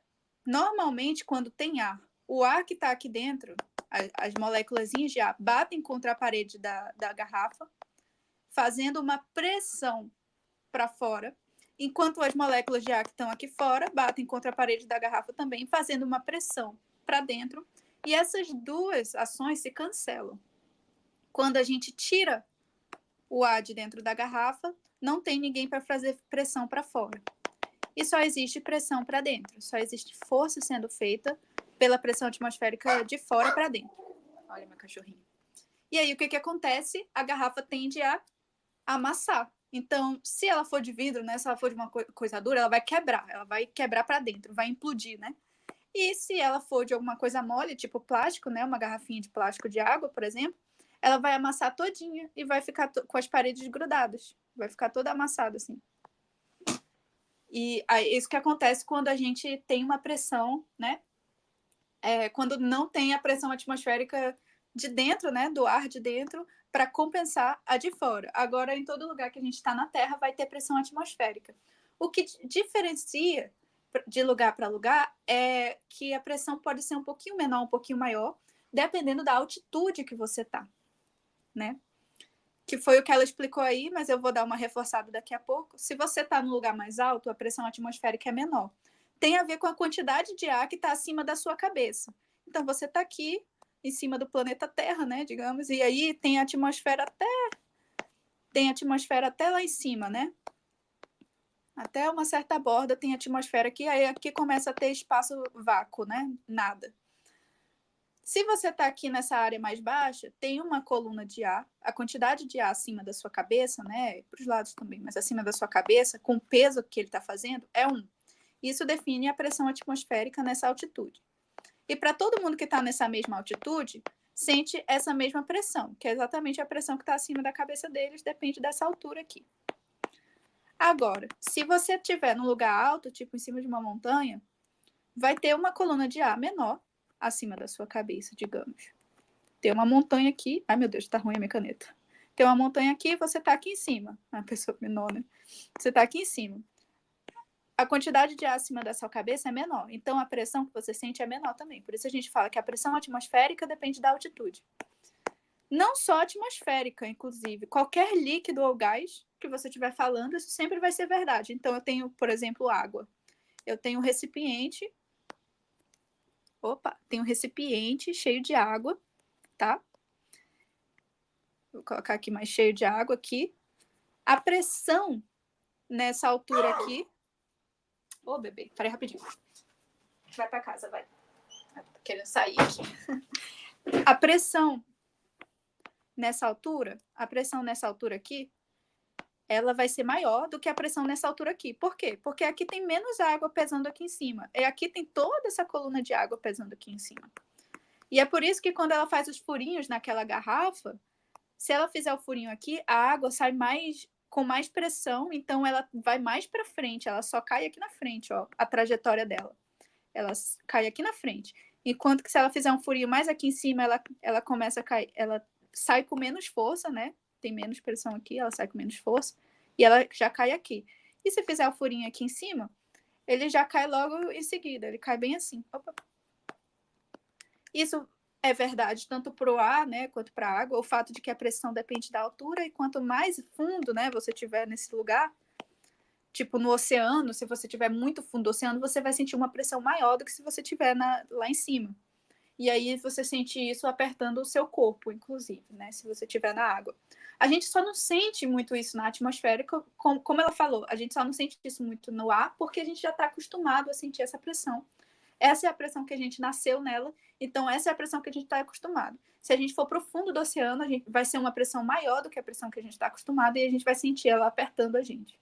Normalmente, quando tem ar, o ar que tá aqui dentro, as moléculas de ar batem contra a parede da garrafa, fazendo uma pressão para fora, enquanto as moléculas de ar que estão aqui fora batem contra a parede da garrafa também, fazendo uma pressão para dentro, e essas duas ações se cancelam. Quando a gente tira o ar de dentro da garrafa, não tem ninguém para fazer pressão para fora. E só existe pressão para dentro, só existe força sendo feita pela pressão atmosférica de fora para dentro. Olha meu cachorrinho. E aí o que acontece? A garrafa tende a amassar. Então, se ela for de vidro, né, se ela for de uma coisa dura, ela vai quebrar para dentro, vai implodir, né? E se ela for de alguma coisa mole, tipo plástico, né, uma garrafinha de plástico de água, por exemplo, ela vai amassar todinha e vai ficar com as paredes grudadas, vai ficar toda amassada assim. E é isso que acontece quando a gente tem uma pressão, né? Quando não tem a pressão atmosférica de dentro, né, do ar de dentro, para compensar a de fora. Agora, em todo lugar que a gente está na Terra, vai ter pressão atmosférica. O que diferencia de lugar para lugar é que a pressão pode ser um pouquinho menor, um pouquinho maior, dependendo da altitude que você está, né? Que foi o que ela explicou aí, mas eu vou dar uma reforçada daqui a pouco. Se você está num lugar mais alto, a pressão atmosférica é menor. Tem a ver com a quantidade de ar que está acima da sua cabeça. Então, você está aqui, em cima do planeta Terra, né, digamos, e aí tem atmosfera até lá em cima, né? Até uma certa borda tem atmosfera aqui, aí aqui começa a ter espaço vácuo, né? Nada. Se você está aqui nessa área mais baixa, tem uma coluna de ar, a quantidade de ar acima da sua cabeça, né? Para os lados também, mas acima da sua cabeça, com o peso que ele está fazendo, é 1. Isso define a pressão atmosférica nessa altitude. E para todo mundo que está nessa mesma altitude, sente essa mesma pressão, que é exatamente a pressão que está acima da cabeça deles, depende dessa altura aqui. Agora, se você estiver num lugar alto, tipo em cima de uma montanha, vai ter uma coluna de ar menor acima da sua cabeça, digamos. Tem uma montanha aqui. Ai, meu Deus, tá ruim a minha caneta. Tem uma montanha aqui e você tá aqui em cima. A pessoa menor, né? Você tá aqui em cima. A quantidade de ar acima da sua cabeça é menor. Então, a pressão que você sente é menor também. Por isso a gente fala que a pressão atmosférica depende da altitude. Não só atmosférica, inclusive. Qualquer líquido ou gás que você estiver falando, isso sempre vai ser verdade. Então, eu tenho, por exemplo, água. Eu tenho um recipiente. Tem um recipiente cheio de água, tá? Vou colocar aqui mais cheio de água aqui. A pressão nessa altura aqui... Ô, bebê, parei rapidinho. Vai pra casa, vai. Tô querendo sair aqui. A pressão nessa altura aqui, ela vai ser maior do que a pressão nessa altura aqui. Por quê? Porque aqui tem menos água pesando aqui em cima. E aqui tem toda essa coluna de água pesando aqui em cima. E é por isso que quando ela faz os furinhos naquela garrafa, se ela fizer o furinho aqui, a água sai com mais pressão, então ela vai mais para frente, ela só cai aqui na frente, ó, a trajetória dela. Ela cai aqui na frente. Enquanto que se ela fizer um furinho mais aqui em cima, ela começa a cair, ela sai com menos força, né? Tem menos pressão aqui, ela sai com menos força, e ela já cai aqui. E se fizer o furinho aqui em cima, ele já cai logo em seguida, ele cai bem assim. Opa. Isso é verdade tanto para o ar, né, quanto para a água, o fato de que a pressão depende da altura, e quanto mais fundo, né, você tiver nesse lugar, tipo no oceano, se você tiver muito fundo do oceano, você vai sentir uma pressão maior do que se você tiver lá em cima. E aí você sente isso apertando o seu corpo, inclusive, né, se você estiver na água. A gente só não sente muito isso na atmosfera, como ela falou, a gente só não sente isso muito no ar, porque a gente já está acostumado a sentir essa pressão. Essa é a pressão que a gente nasceu nela, então essa é a pressão que a gente está acostumado. Se a gente for para o fundo do oceano, a gente vai ser uma pressão maior do que a pressão que a gente está acostumado, e a gente vai sentir ela apertando a gente.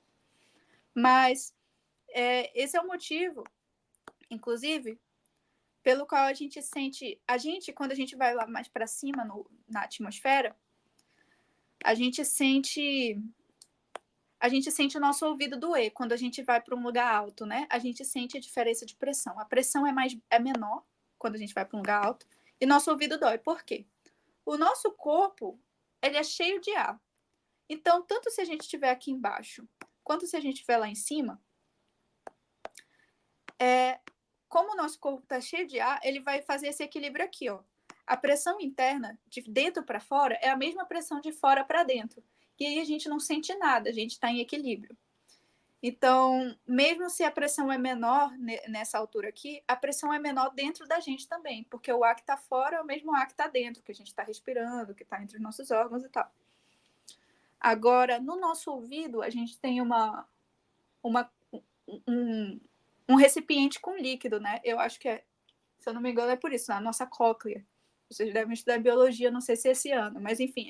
Mas esse é o motivo, inclusive, pelo qual a gente sente... quando a gente vai lá mais para cima na atmosfera, a gente sente o nosso ouvido doer quando a gente vai para um lugar alto, né? A gente sente a diferença de pressão. A pressão é menor quando a gente vai para um lugar alto, e nosso ouvido dói. Por quê? O nosso corpo, ele é cheio de ar. Então, tanto se a gente estiver aqui embaixo, quanto se a gente estiver lá em cima, como o nosso corpo está cheio de ar, ele vai fazer esse equilíbrio aqui, ó. A pressão interna, de dentro para fora, é a mesma pressão de fora para dentro. E aí a gente não sente nada, a gente está em equilíbrio. Então, mesmo se a pressão é menor nessa altura aqui, a pressão é menor dentro da gente também, porque o ar que está fora é o mesmo ar que está dentro, que a gente está respirando, que está entre os nossos órgãos e tal. Agora, no nosso ouvido, a gente tem um recipiente com líquido, né? Eu acho que se eu não me engano, é por isso, a nossa cóclea. Vocês devem estudar biologia, não sei se esse ano, mas enfim,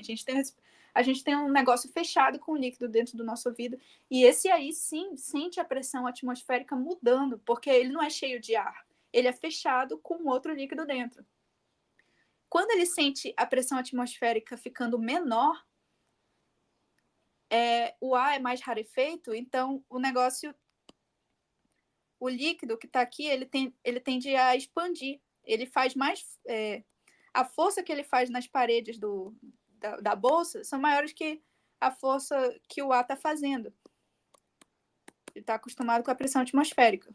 a gente tem um negócio fechado com líquido dentro do nosso ouvido, e esse aí sim sente a pressão atmosférica mudando, porque ele não é cheio de ar, ele é fechado com outro líquido dentro. Quando ele sente a pressão atmosférica ficando menor, o ar é mais rarefeito, então o líquido que está aqui, ele tende a expandir. Ele faz mais... a força que ele faz nas paredes da bolsa são maiores que a força que o ar está fazendo. Ele está acostumado com a pressão atmosférica.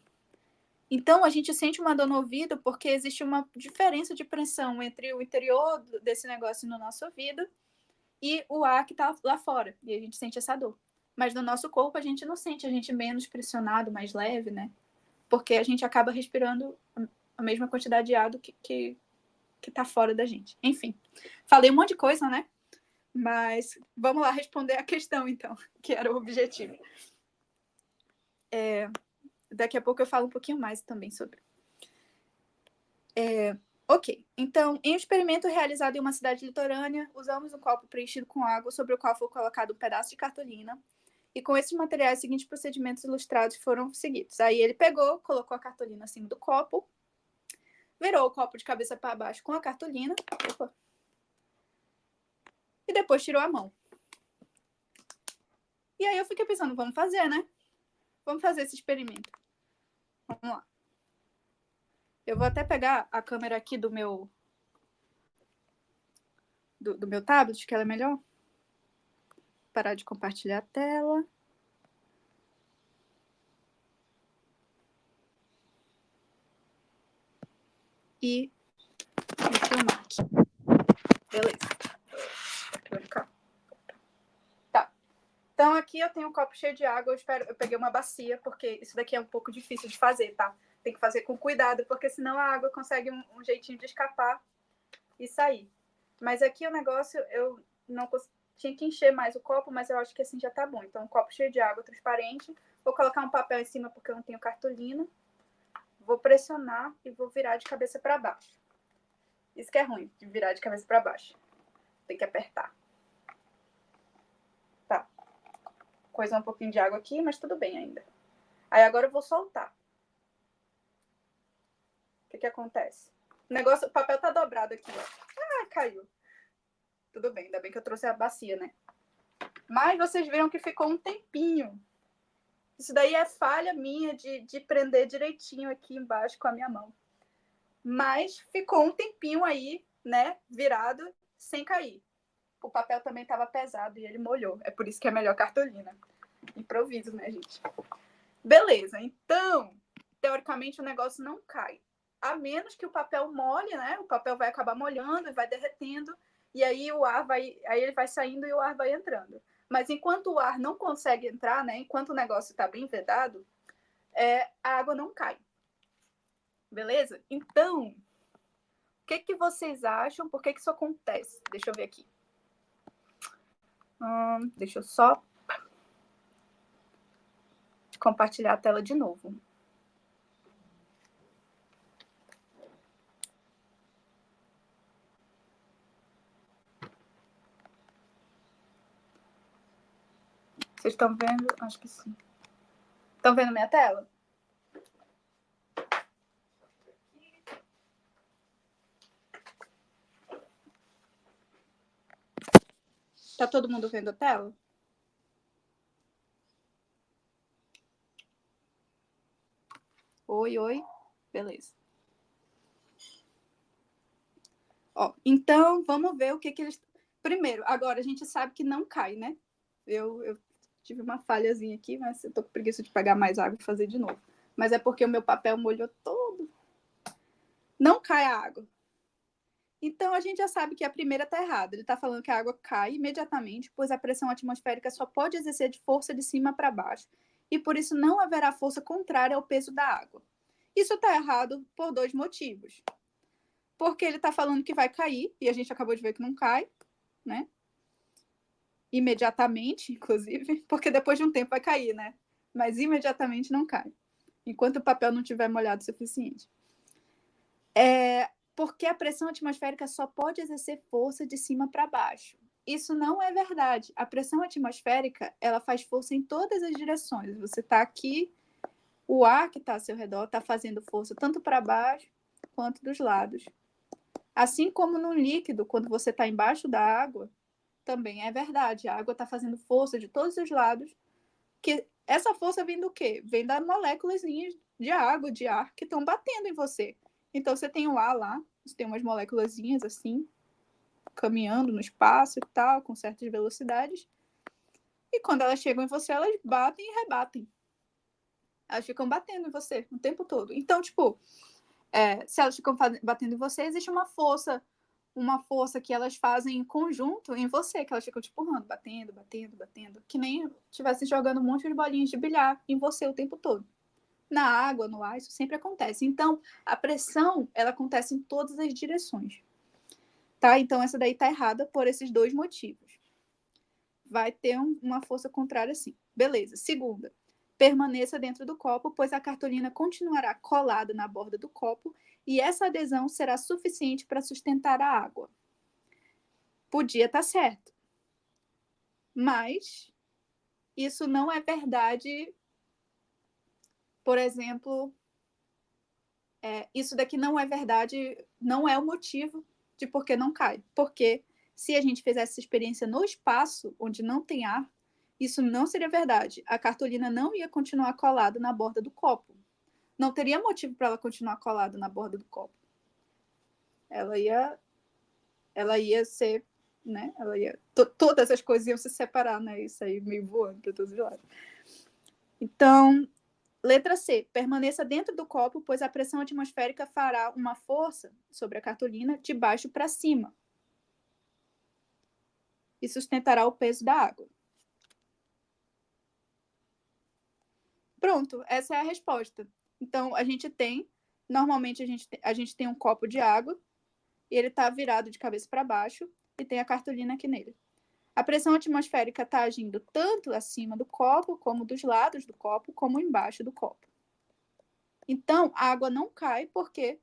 Então, a gente sente uma dor no ouvido porque existe uma diferença de pressão entre o interior desse negócio no nosso ouvido e o ar que está lá fora. E a gente sente essa dor. Mas no nosso corpo a gente não sente, a gente é menos pressionado, mais leve, né? Porque a gente acaba respirando a mesma quantidade de ar do que tá fora da gente. Enfim, falei um monte de coisa, né? Mas vamos lá responder a questão, então, que era o objetivo. Daqui a pouco eu falo um pouquinho mais também sobre. Ok, então, em um experimento realizado em uma cidade litorânea, usamos um copo preenchido com água sobre o qual foi colocado um pedaço de cartolina. E com esses materiais, os seguintes procedimentos ilustrados foram seguidos. Aí ele pegou, colocou a cartolina acima do copo, virou o copo de cabeça para baixo com a cartolina. Opa, e depois tirou a mão. E aí eu fiquei pensando, vamos fazer, né? Vamos fazer esse experimento. Vamos lá. Eu vou até pegar a câmera aqui do meu tablet, que ela é melhor. Parar de compartilhar a tela. E filmar aqui. Beleza. Vai ficar. Tá. Então aqui eu tenho um copo cheio de água. Eu peguei uma bacia, porque isso daqui é um pouco difícil de fazer, tá? Tem que fazer com cuidado, porque senão a água consegue um jeitinho de escapar e sair. Mas aqui o negócio, eu não tinha que encher mais o copo, mas eu acho que assim já tá bom. Então, um copo cheio de água transparente. Vou colocar um papel em cima porque eu não tenho cartolina. Vou pressionar e vou virar de cabeça para baixo. Isso que é ruim, de virar de cabeça para baixo. Tem que apertar. Tá. Coisar um pouquinho de água aqui, mas tudo bem ainda. Aí agora eu vou soltar. O que acontece? O papel tá dobrado aqui, ó. Ah, caiu. Tudo bem, ainda bem que eu trouxe a bacia, né? Mas vocês viram que ficou um tempinho. Isso daí é falha minha de prender direitinho aqui embaixo com a minha mão. Mas ficou um tempinho aí, né, virado, sem cair. O papel também estava pesado e ele molhou. É por isso que é melhor cartolina. Improviso, né, gente? Beleza, então, teoricamente o negócio não cai. A menos que o papel molhe, né? O papel vai acabar molhando e vai derretendo. E aí aí ele vai saindo e o ar vai entrando. Mas enquanto o ar não consegue entrar, né? Enquanto o negócio está bem vedado, a água não cai. Beleza? Então, o que vocês acham? Por que isso acontece? Deixa eu ver aqui. Deixa eu só compartilhar a tela de novo. Vocês estão vendo? Acho que sim. Estão vendo minha tela? Tá todo mundo vendo a tela? Oi, oi. Beleza. Ó, então, vamos ver o que eles... Primeiro, agora a gente sabe que não cai, né? Eu tive uma falhazinha aqui, mas eu tô com preguiça de pegar mais água e fazer de novo. Mas é porque o meu papel molhou todo. Não cai a água. Então, a gente já sabe que a primeira tá errada. Ele tá falando que a água cai imediatamente, pois a pressão atmosférica só pode exercer de força de cima para baixo, e por isso não haverá força contrária ao peso da água. Isso tá errado por dois motivos. Porque ele tá falando que vai cair, e a gente acabou de ver que não cai, né? Imediatamente, inclusive, porque depois de um tempo vai cair, né? Mas imediatamente não cai, enquanto o papel não tiver molhado o suficiente. Porque a pressão atmosférica só pode exercer força de cima para baixo. Isso não é verdade. A pressão atmosférica, ela faz força em todas as direções. Você está aqui, o ar que está ao seu redor está fazendo força tanto para baixo quanto dos lados. Assim como no líquido, quando você está embaixo da água, também é verdade. A água está fazendo força de todos os lados. Que essa força vem do quê? Vem das moléculas de água, de ar, que estão batendo em você. Então, você tem o ar lá, você tem umas moléculas assim, caminhando no espaço e tal, com certas velocidades. E quando elas chegam em você, elas batem e rebatem. Elas ficam batendo em você o tempo todo. Então, tipo, se elas ficam batendo em você, existe uma força que elas fazem em conjunto em você, que elas ficam te empurrando, batendo, que nem estivessem jogando um monte de bolinhas de bilhar em você o tempo todo. Na água, no ar, isso sempre acontece. Então, a pressão, ela acontece em todas as direções. Tá? Então, essa daí tá errada por esses dois motivos. Vai ter uma força contrária, sim. Beleza. Segunda, permaneça dentro do copo, pois a cartolina continuará colada na borda do copo e essa adesão será suficiente para sustentar a água. Podia estar certo. Mas isso não é verdade. Por exemplo, isso daqui não é verdade, não é o motivo de por que não cai. Porque se a gente fizesse essa experiência no espaço, onde não tem ar, isso não seria verdade. A cartolina não ia continuar colada na borda do copo. Não teria motivo para ela continuar colada na borda do copo. Ela ia ser, né? Todas as coisas iam se separar, né? Isso aí meio voando para todos os lados. Então, letra C. Permaneça dentro do copo, pois a pressão atmosférica fará uma força sobre a cartolina de baixo para cima e sustentará o peso da água. Pronto, essa é a resposta. Então, normalmente a gente tem um copo de água e ele está virado de cabeça para baixo e tem a cartolina aqui nele. A pressão atmosférica está agindo tanto acima do copo, como dos lados do copo, como embaixo do copo. Então, a água não cai porque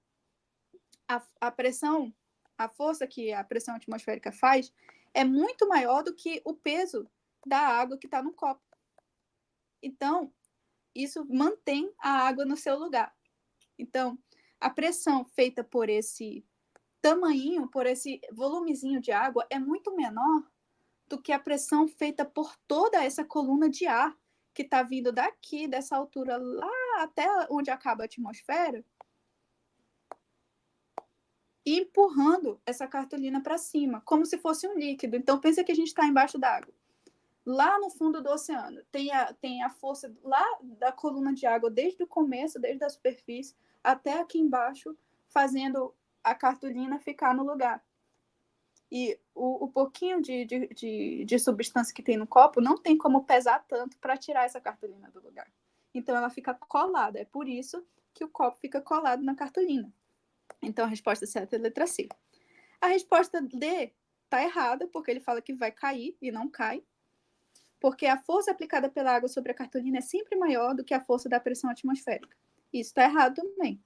a pressão, a força que a pressão atmosférica faz é muito maior do que o peso da água que está no copo. Então, isso mantém a água no seu lugar. Então, a pressão feita por esse tamanhinho, por esse volumezinho de água, é muito menor do que a pressão feita por toda essa coluna de ar que está vindo daqui, dessa altura lá até onde acaba a atmosfera, e empurrando essa cartolina para cima, como se fosse um líquido. Então, pensa que a gente está embaixo d'água. Lá no fundo do oceano, tem a força lá da coluna de água, desde o começo, desde a superfície, até aqui embaixo, fazendo a cartolina ficar no lugar. E o pouquinho de substância que tem no copo não tem como pesar tanto para tirar essa cartolina do lugar. Então, ela fica colada. É por isso que o copo fica colado na cartolina. Então, a resposta certa é a letra C. A resposta D está errada, porque ele fala que vai cair e não cai. Porque a força aplicada pela água sobre a cartolina é sempre maior do que a força da pressão atmosférica. Isso está errado também.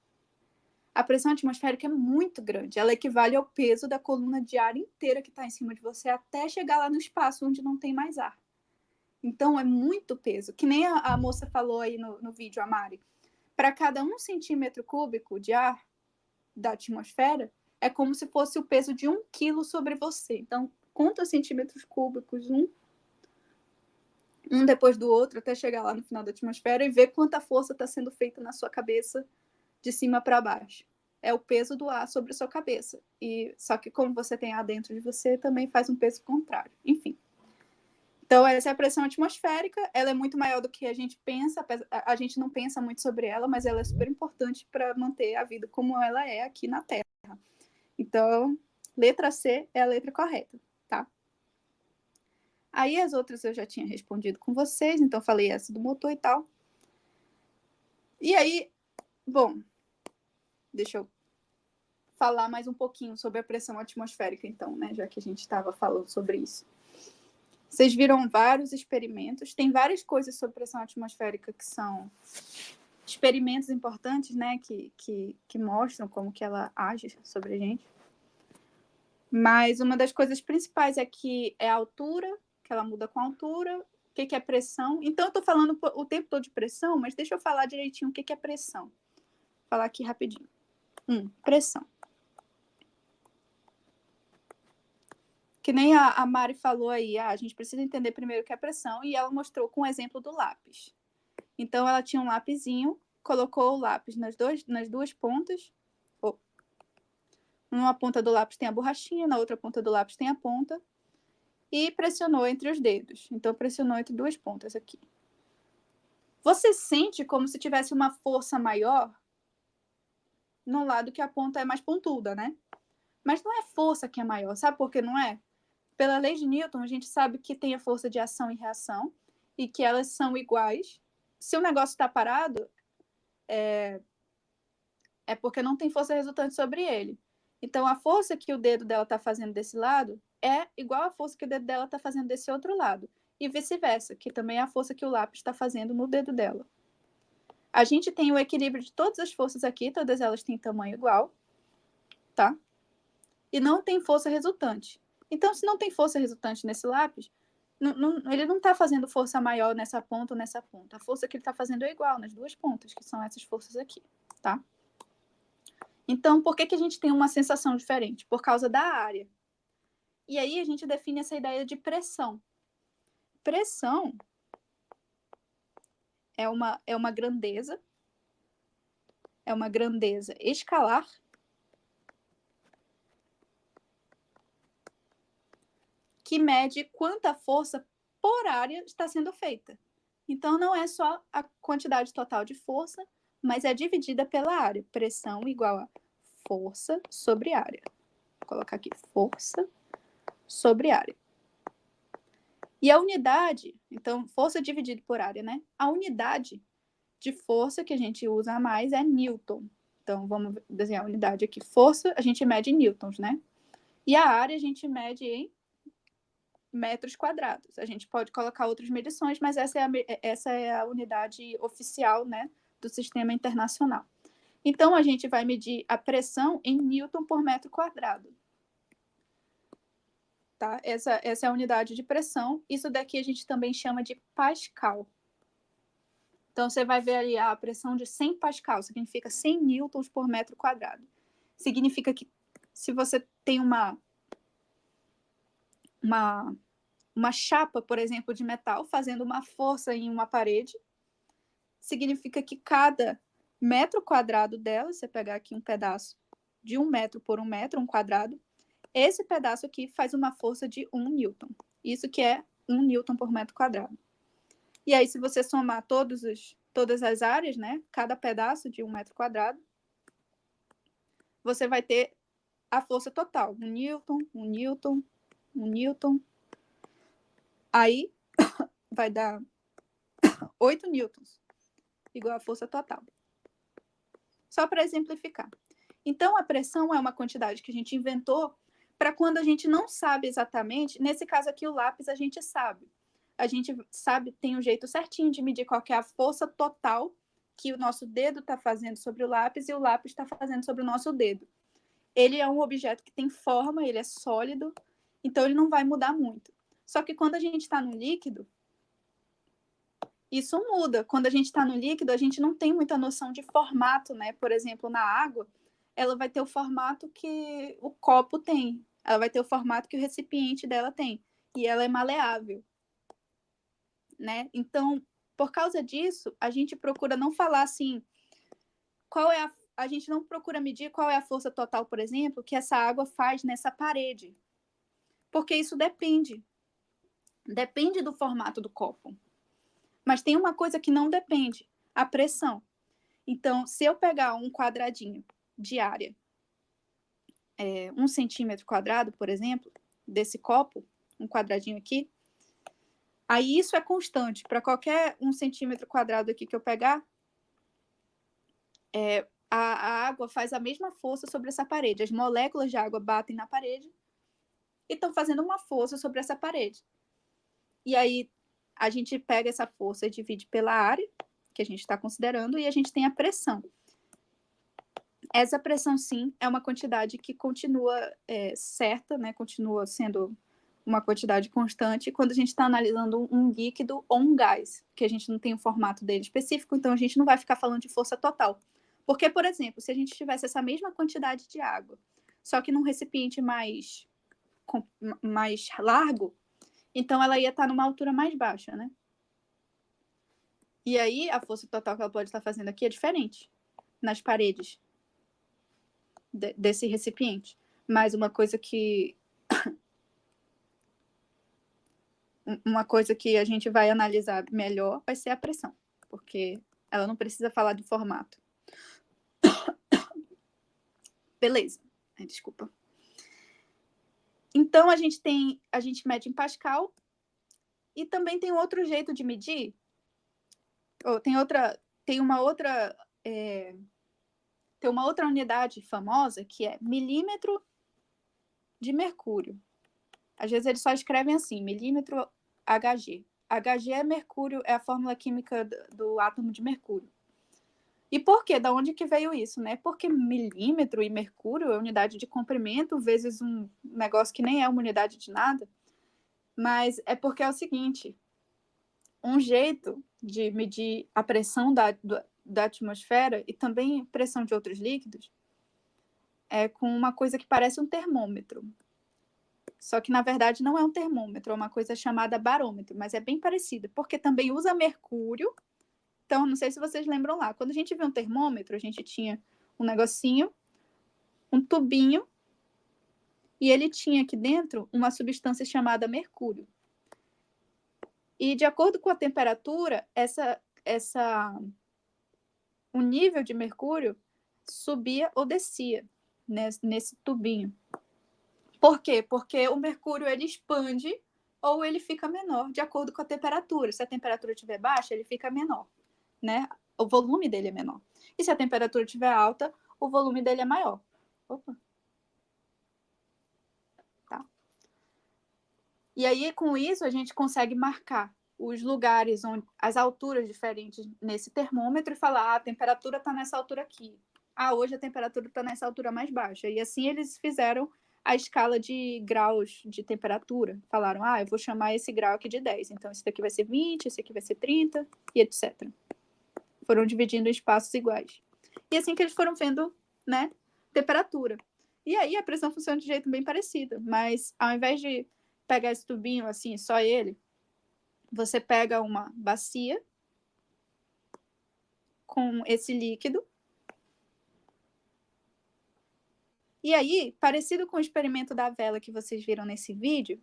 A pressão atmosférica é muito grande. Ela equivale ao peso da coluna de ar inteira que está em cima de você até chegar lá no espaço onde não tem mais ar. Então, é muito peso. Que nem a moça falou aí no vídeo, a Mari. Para cada 1 centímetro cúbico de ar da atmosfera, é como se fosse o peso de 1 quilo sobre você. Então, conta centímetros cúbicos, um depois do outro, até chegar lá no final da atmosfera e ver quanta força está sendo feita na sua cabeça de cima para baixo. É o peso do ar sobre a sua cabeça. Só que como você tem ar dentro de você, também faz um peso contrário. Enfim. Então, essa é a pressão atmosférica. Ela é muito maior do que a gente pensa. A gente não pensa muito sobre ela, mas ela é super importante para manter a vida como ela é aqui na Terra. Então, letra C é a letra correta, tá? Aí as outras eu já tinha respondido com vocês, então falei essa do motor e tal. E aí, bom, deixa eu falar mais um pouquinho sobre a pressão atmosférica, então, né? Já que a gente estava falando sobre isso. Vocês viram vários experimentos, tem várias coisas sobre pressão atmosférica que são experimentos importantes, né? Que mostram como que ela age sobre a gente. Mas uma das coisas principais é que é a altura, que ela muda com a altura. O que é pressão? Então, eu estou falando o tempo todo de pressão, mas deixa eu falar direitinho o que é pressão. Vou falar aqui rapidinho. Pressão. Que nem a Mari falou aí, a gente precisa entender primeiro o que é pressão, e ela mostrou com o exemplo do lápis. Então, ela tinha um lapisinho, colocou o lápis nas duas pontas. Numa ponta do lápis tem a borrachinha, na outra ponta do lápis tem a ponta, e pressionou entre os dedos. Então, pressionou entre duas pontas aqui. Você sente como se tivesse uma força maior no lado que a ponta é mais pontuda, né? Mas não é força que é maior, sabe por que não é? Pela lei de Newton, a gente sabe que tem a força de ação e reação e que elas são iguais. Se o negócio está parado, é porque não tem força resultante sobre ele. Então, a força que o dedo dela está fazendo desse lado é igual à força que o dedo dela está fazendo desse outro lado. E vice-versa, que também é a força que o lápis está fazendo no dedo dela. A gente tem o equilíbrio de todas as forças aqui, todas elas têm tamanho igual, tá? E não tem força resultante. Então, se não tem força resultante nesse lápis, ele não está fazendo força maior nessa ponta ou nessa ponta. A força que ele está fazendo é igual nas duas pontas, que são essas forças aqui, tá? Então, por que a gente tem uma sensação diferente? Por causa da área. E aí a gente define essa ideia de pressão. Pressão é uma grandeza escalar que mede quanta força por área está sendo feita. Então, não é só a quantidade total de força, mas é dividida pela área. Pressão igual a força sobre área. Vou colocar aqui, força sobre área. E a unidade, então, força dividido por área, né? A unidade de força que a gente usa a mais é Newton. Então, vamos desenhar a unidade aqui. Força, a gente mede em newtons, né? E a área, a gente mede em metros quadrados. A gente pode colocar outras medições, mas essa é a unidade oficial, né, do sistema internacional. Então, a gente vai medir a pressão em newton por metro quadrado. Tá? Essa é a unidade de pressão. Isso daqui a gente também chama de pascal. Então, você vai ver ali a pressão de 100 pascal, significa 100 newtons por metro quadrado. Significa que se você tem uma chapa, por exemplo, de metal, fazendo uma força em uma parede, significa que cada metro quadrado dela, você pegar aqui um pedaço de 1 metro por 1 metro, um quadrado, esse pedaço aqui faz uma força de 1 newton. Isso que é 1 newton por metro quadrado. E aí, se você somar todas as áreas, né, cada pedaço de 1 metro quadrado, você vai ter a força total. 1 newton, 1 newton, 1 newton. Aí, vai dar 8 newtons, igual a força total. Só para exemplificar. Então, a pressão é uma quantidade que a gente inventou para quando a gente não sabe exatamente. Nesse caso aqui, o lápis, a gente sabe. A gente sabe, tem um jeito certinho de medir qual que é a força total que o nosso dedo está fazendo sobre o lápis e o lápis está fazendo sobre o nosso dedo. Ele é um objeto que tem forma, ele é sólido, então ele não vai mudar muito. Só que quando a gente está no líquido, isso muda. Quando a gente está no líquido, a gente não tem muita noção de formato, né? Por exemplo, na água, ela vai ter o formato que o copo tem. Ela vai ter o formato que o recipiente dela tem. E ela é maleável, né? Então, por causa disso, a gente procura não falar assim, a gente não procura medir qual é a força total, por exemplo, que essa água faz nessa parede. Porque isso depende. Depende do formato do copo. Mas tem uma coisa que não depende, a pressão. Então, se eu pegar um quadradinho de área, 1 centímetro quadrado, por exemplo, desse copo, um quadradinho aqui, aí isso é constante. Para qualquer 1 centímetro quadrado aqui que eu pegar, a água faz a mesma força sobre essa parede. As moléculas de água batem na parede e estão fazendo uma força sobre essa parede. E aí, a gente pega essa força e divide pela área que a gente está considerando e a gente tem a pressão. Essa pressão, sim, é uma quantidade que continua certa, né? Continua sendo uma quantidade constante quando a gente está analisando um líquido ou um gás, que a gente não tem o formato dele específico, então a gente não vai ficar falando de força total. Porque, por exemplo, se a gente tivesse essa mesma quantidade de água, só que num recipiente mais largo, então ela ia estar numa altura mais baixa, né? E aí, a força total que ela pode estar fazendo aqui é diferente nas paredes desse recipiente. Mas uma coisa que a gente vai analisar melhor vai ser a pressão. porque ela não precisa falar do formato. Beleza. Ai, desculpa. Então, a gente mede em Pascal e também tem outro jeito de medir. Tem uma outra unidade famosa que é milímetro de mercúrio. Às vezes eles só escrevem assim, milímetro Hg. Hg é mercúrio, é a fórmula química do átomo de mercúrio. E por quê? Da onde que veio isso, né? Porque milímetro e mercúrio é unidade de comprimento vezes um negócio que nem é uma unidade de nada. Mas é porque é o seguinte, um jeito de medir a pressão da atmosfera e também pressão de outros líquidos é com uma coisa que parece um termômetro. Só que, na verdade, não é um termômetro, é uma coisa chamada barômetro, mas é bem parecido, porque também usa mercúrio. Então, não sei se vocês lembram lá, quando a gente viu um termômetro, a gente tinha um negocinho, um tubinho, e ele tinha aqui dentro uma substância chamada mercúrio. E, de acordo com a temperatura, o nível de mercúrio subia ou descia nesse tubinho. Por quê? Porque o mercúrio ele expande ou ele fica menor, de acordo com a temperatura. Se a temperatura estiver baixa, ele fica menor, né? O volume dele é menor. E se a temperatura estiver alta, o volume dele é maior. Opa. Tá. E aí, com isso, a gente consegue marcar os lugares, as alturas diferentes nesse termômetro e falar, a temperatura está nessa altura aqui. Hoje a temperatura está nessa altura mais baixa. E assim eles fizeram a escala de graus de temperatura. Falaram, eu vou chamar esse grau aqui de 10. Então, esse daqui vai ser 20, esse aqui vai ser 30, e etc. Foram dividindo em espaços iguais. E assim que eles foram vendo, né, temperatura. E aí a pressão funciona de jeito bem parecido. Mas ao invés de pegar esse tubinho assim, só ele, você pega uma bacia com esse líquido. E aí, parecido com o experimento da vela que vocês viram nesse vídeo,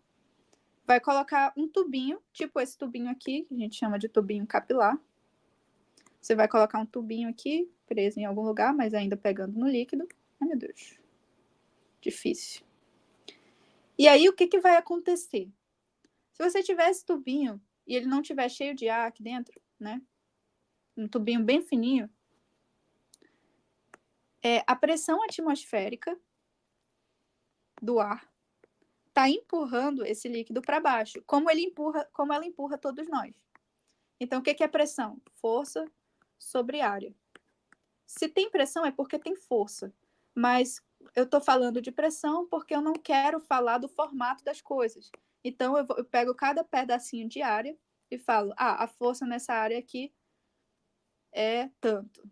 vai colocar um tubinho, tipo esse tubinho aqui, que a gente chama de tubinho capilar. Você vai colocar um tubinho aqui, preso em algum lugar, mas ainda pegando no líquido. Ai, meu Deus. Difícil. E aí, o que vai acontecer? Se você tiver esse tubinho e ele não tiver cheio de ar aqui dentro, né? Um tubinho bem fininho, a pressão atmosférica do ar está empurrando esse líquido para baixo, como ela empurra todos nós. Então, o que é pressão? Força sobre área. Se tem pressão é porque tem força, mas eu estou falando de pressão porque eu não quero falar do formato das coisas. Então, eu pego cada pedacinho de área e falo, a força nessa área aqui é tanto.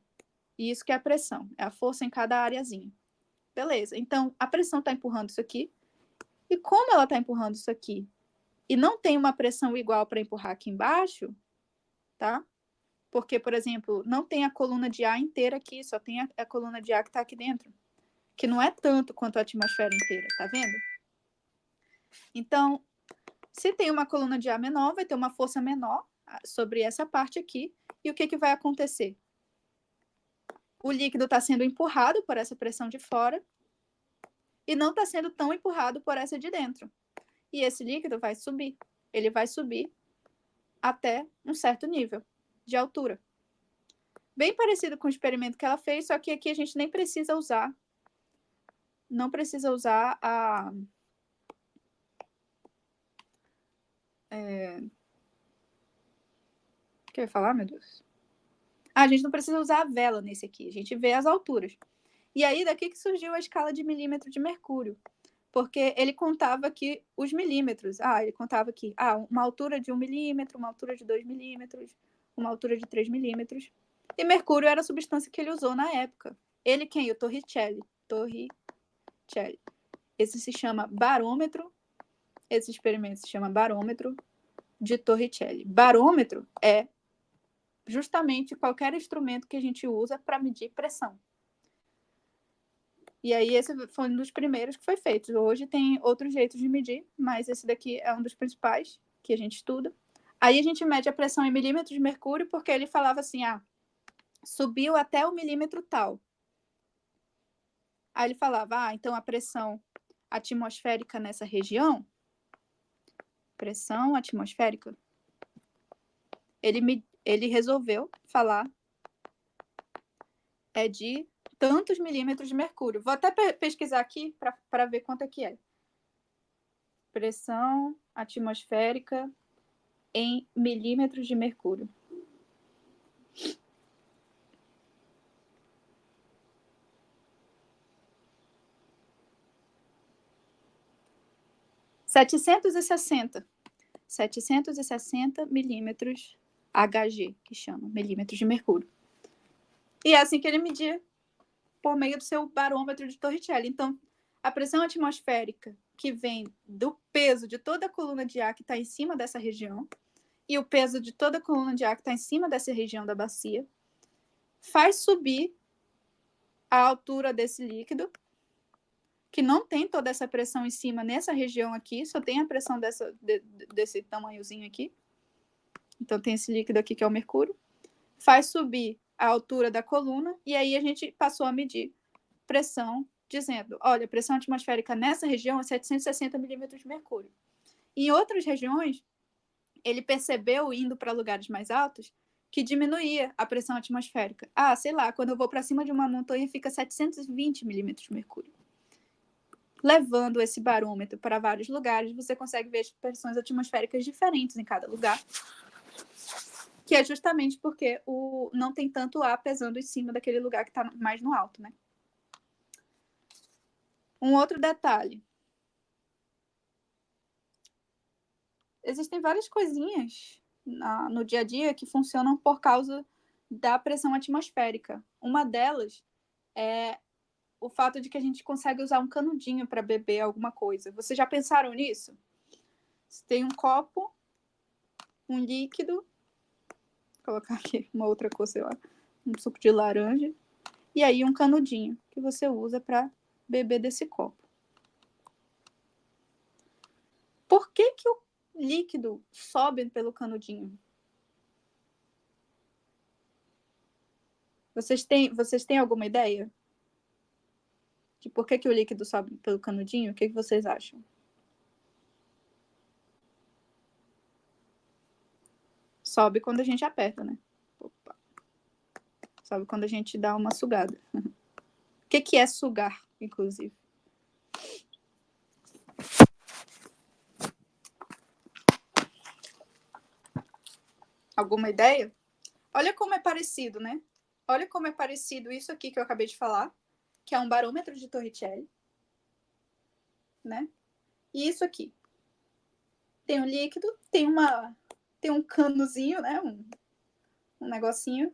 E isso que é a pressão, é a força em cada areazinha. Beleza, então a pressão está empurrando isso aqui. E como ela está empurrando isso aqui e não tem uma pressão igual para empurrar aqui embaixo, tá? Porque, por exemplo, não tem a coluna de ar inteira aqui, só tem a coluna de ar que está aqui dentro, que não é tanto quanto a atmosfera inteira, tá vendo? Então, se tem uma coluna de ar menor, vai ter uma força menor sobre essa parte aqui. E o que vai acontecer? O líquido está sendo empurrado por essa pressão de fora e não está sendo tão empurrado por essa de dentro. E esse líquido vai subir. Ele vai subir até um certo nível de altura. Bem parecido com o experimento que ela fez, só que aqui a gente nem precisa usar. Não precisa usar a... O que eu ia falar, meu Deus? A gente não precisa usar a vela nesse aqui. A gente vê as alturas. E aí, daqui que surgiu a escala de milímetro de mercúrio. Porque ele contava aqui os milímetros. Ele contava aqui, uma altura de 1 milímetro, uma altura de 2 milímetros, uma altura de 3 milímetros. E mercúrio era a substância que ele usou na época. Ele quem? O Torricelli. Esse se chama barômetro. Esse experimento se chama barômetro de Torricelli. Barômetro é justamente qualquer instrumento que a gente usa para medir pressão. E aí esse foi um dos primeiros que foi feito. Hoje tem outros jeitos de medir, mas esse daqui é um dos principais que a gente estuda. Aí a gente mede a pressão em milímetros de mercúrio, porque ele falava assim, subiu até o milímetro tal. Aí ele falava, então a pressão atmosférica nessa região, pressão atmosférica, ele resolveu falar de tantos milímetros de mercúrio. Vou até pesquisar aqui para ver quanto é que é. Pressão atmosférica em milímetros de mercúrio. Setecentos e sessenta milímetros Hg, que chama, milímetros de mercúrio. E é assim que ele media por meio do seu barômetro de Torricelli. Então, a pressão atmosférica que vem do peso de toda a coluna de ar que está em cima dessa região e o peso de toda a coluna de ar que está em cima dessa região da bacia faz subir a altura desse líquido, que não tem toda essa pressão em cima nessa região aqui, só tem a pressão desse tamanhozinho aqui. Então, tem esse líquido aqui que é o mercúrio. Faz subir a altura da coluna, e aí a gente passou a medir pressão, dizendo, olha, a pressão atmosférica nessa região é 760 milímetros de mercúrio. Em outras regiões, ele percebeu, indo para lugares mais altos, que diminuía a pressão atmosférica. Sei lá, quando eu vou para cima de uma montanha, fica 720 milímetros de mercúrio. Levando esse barômetro para vários lugares, você consegue ver as pressões atmosféricas diferentes em cada lugar, que é justamente porque não tem tanto ar pesando em cima daquele lugar que está mais no alto, né? Um outro detalhe. Existem várias coisinhas no dia a dia que funcionam por causa da pressão atmosférica. Uma delas é o fato de que a gente consegue usar um canudinho para beber alguma coisa. Vocês já pensaram nisso? Você tem um copo, um líquido, vou colocar aqui uma outra cor, sei lá, um suco de laranja, e aí um canudinho que você usa para beber desse copo. Por que o líquido sobe pelo canudinho? Vocês têm alguma ideia de por que o líquido sobe pelo canudinho? O que vocês acham? Sobe quando a gente aperta, né? Opa. Sobe quando a gente dá uma sugada. O que é sugar, inclusive? Alguma ideia? Olha como é parecido, né? Olha como é parecido isso aqui que eu acabei de falar, que é um barômetro de Torricelli, né? E isso aqui. Tem um líquido, tem um canozinho, né? Um negocinho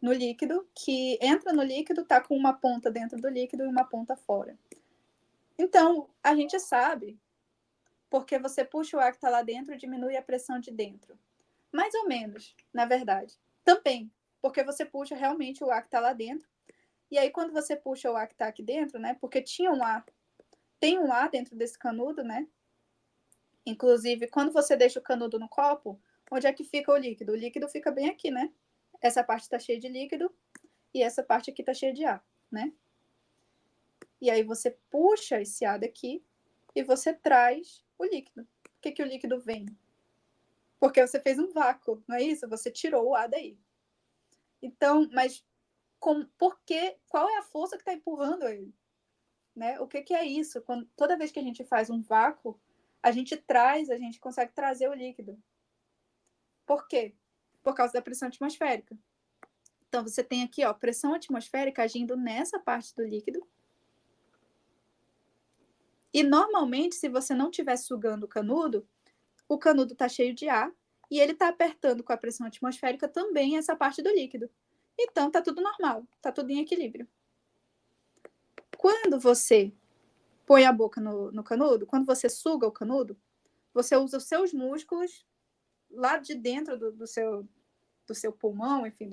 no líquido, que entra no líquido, tá com uma ponta dentro do líquido e uma ponta fora. Então, a gente sabe, porque você puxa o ar que está lá dentro, diminui a pressão de dentro. Mais ou menos, na verdade. Também, porque você puxa realmente o ar que está lá dentro. E aí, quando você puxa o ar que está aqui dentro, né? Porque tem um ar dentro desse canudo, né? Inclusive, quando você deixa o canudo no copo, onde é que fica o líquido? O líquido fica bem aqui, né? Essa parte está cheia de líquido e essa parte aqui está cheia de ar, né? E aí você puxa esse ar daqui e você traz o líquido. Por que o líquido vem? Porque você fez um vácuo, não é isso? Você tirou o ar daí. Então, mas qual é a força que está empurrando ele? Né? O que é isso? Toda vez que a gente faz um vácuo, a gente consegue trazer o líquido. Por quê? Por causa da pressão atmosférica. Então, você tem aqui, pressão atmosférica agindo nessa parte do líquido. E, normalmente, se você não estiver sugando o canudo está cheio de ar e ele está apertando com a pressão atmosférica também essa parte do líquido. Então, está tudo normal, está tudo em equilíbrio. Quando você põe a boca no canudo, quando você suga o canudo, você usa os seus músculos lá de dentro do seu pulmão, enfim,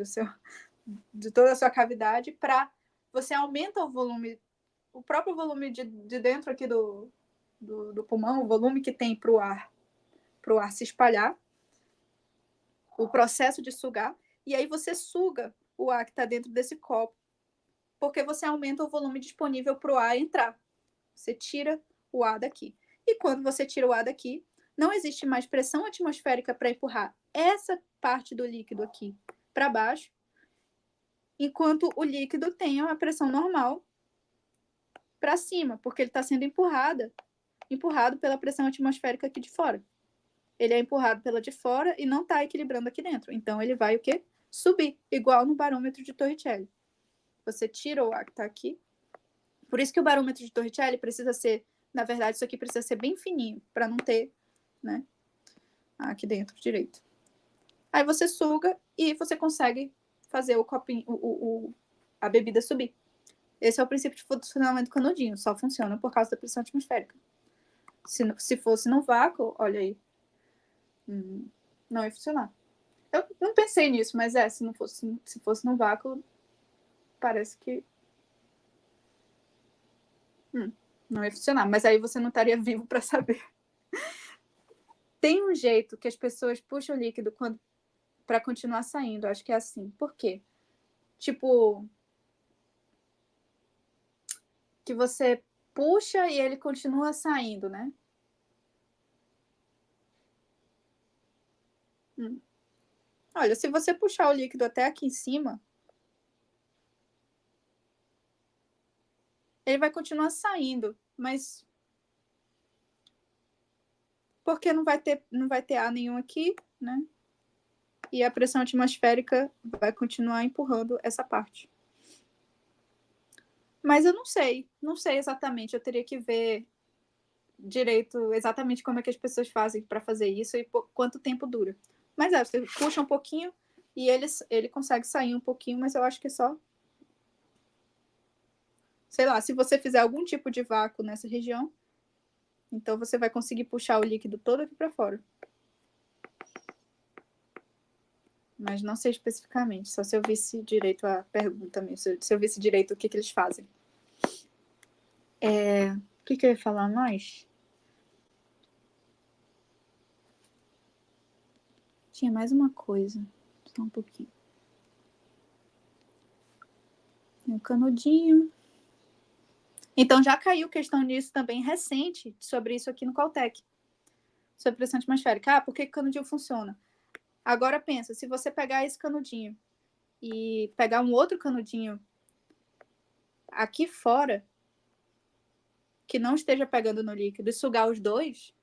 de toda a sua cavidade, você aumenta o próprio volume de dentro aqui do pulmão, o volume que tem para o ar para o ar se espalhar, o processo de sugar, e aí você suga o ar que está dentro desse copo, porque você aumenta o volume disponível para o ar entrar. Você tira o ar daqui. E quando você tira o ar daqui, não existe mais pressão atmosférica para empurrar essa parte do líquido aqui para baixo, enquanto o líquido tem uma pressão normal para cima, porque ele está sendo empurrado pela pressão atmosférica aqui de fora. Ele é empurrado pela de fora e não está equilibrando aqui dentro. Então, ele vai o quê? Subir, igual no barômetro de Torricelli. Você tira o ar que está aqui. Por isso que o barômetro de Torricelli precisa ser, na verdade, isso aqui precisa ser bem fininho, para não ter, né, aqui dentro direito. Aí você suga e você consegue fazer o copinho, a bebida subir. Esse é o princípio de funcionamento do canudinho, só funciona por causa da pressão atmosférica. Se fosse no vácuo, olha aí, não ia funcionar. Eu não pensei nisso, mas se fosse no vácuo, parece que não ia funcionar. Mas aí você não estaria vivo para saber. Tem um jeito que as pessoas puxam o líquido para continuar saindo. Acho que é assim. Por quê? Tipo, que você puxa e ele continua saindo, né? Olha, se você puxar o líquido até aqui em cima, ele vai continuar saindo, mas porque não vai ter ar nenhum aqui, né? E a pressão atmosférica vai continuar empurrando essa parte. Mas eu não sei exatamente, eu teria que ver direito exatamente como é que as pessoas fazem para fazer isso e por quanto tempo dura. Mas você puxa um pouquinho e ele consegue sair um pouquinho, mas eu acho que é só, sei lá, se você fizer algum tipo de vácuo nessa região, então você vai conseguir puxar o líquido todo aqui para fora. Mas não sei especificamente, só se eu visse direito a pergunta mesmo, se eu visse direito o que eles fazem. O que eu ia falar mais? Tinha mais uma coisa, só um pouquinho. Tem o canudinho. Então já caiu questão nisso também recente, sobre isso aqui no Caltech, sobre pressão atmosférica. Por que o canudinho funciona? Agora pensa, se você pegar esse canudinho e pegar um outro canudinho aqui fora, que não esteja pegando no líquido, e sugar os dois,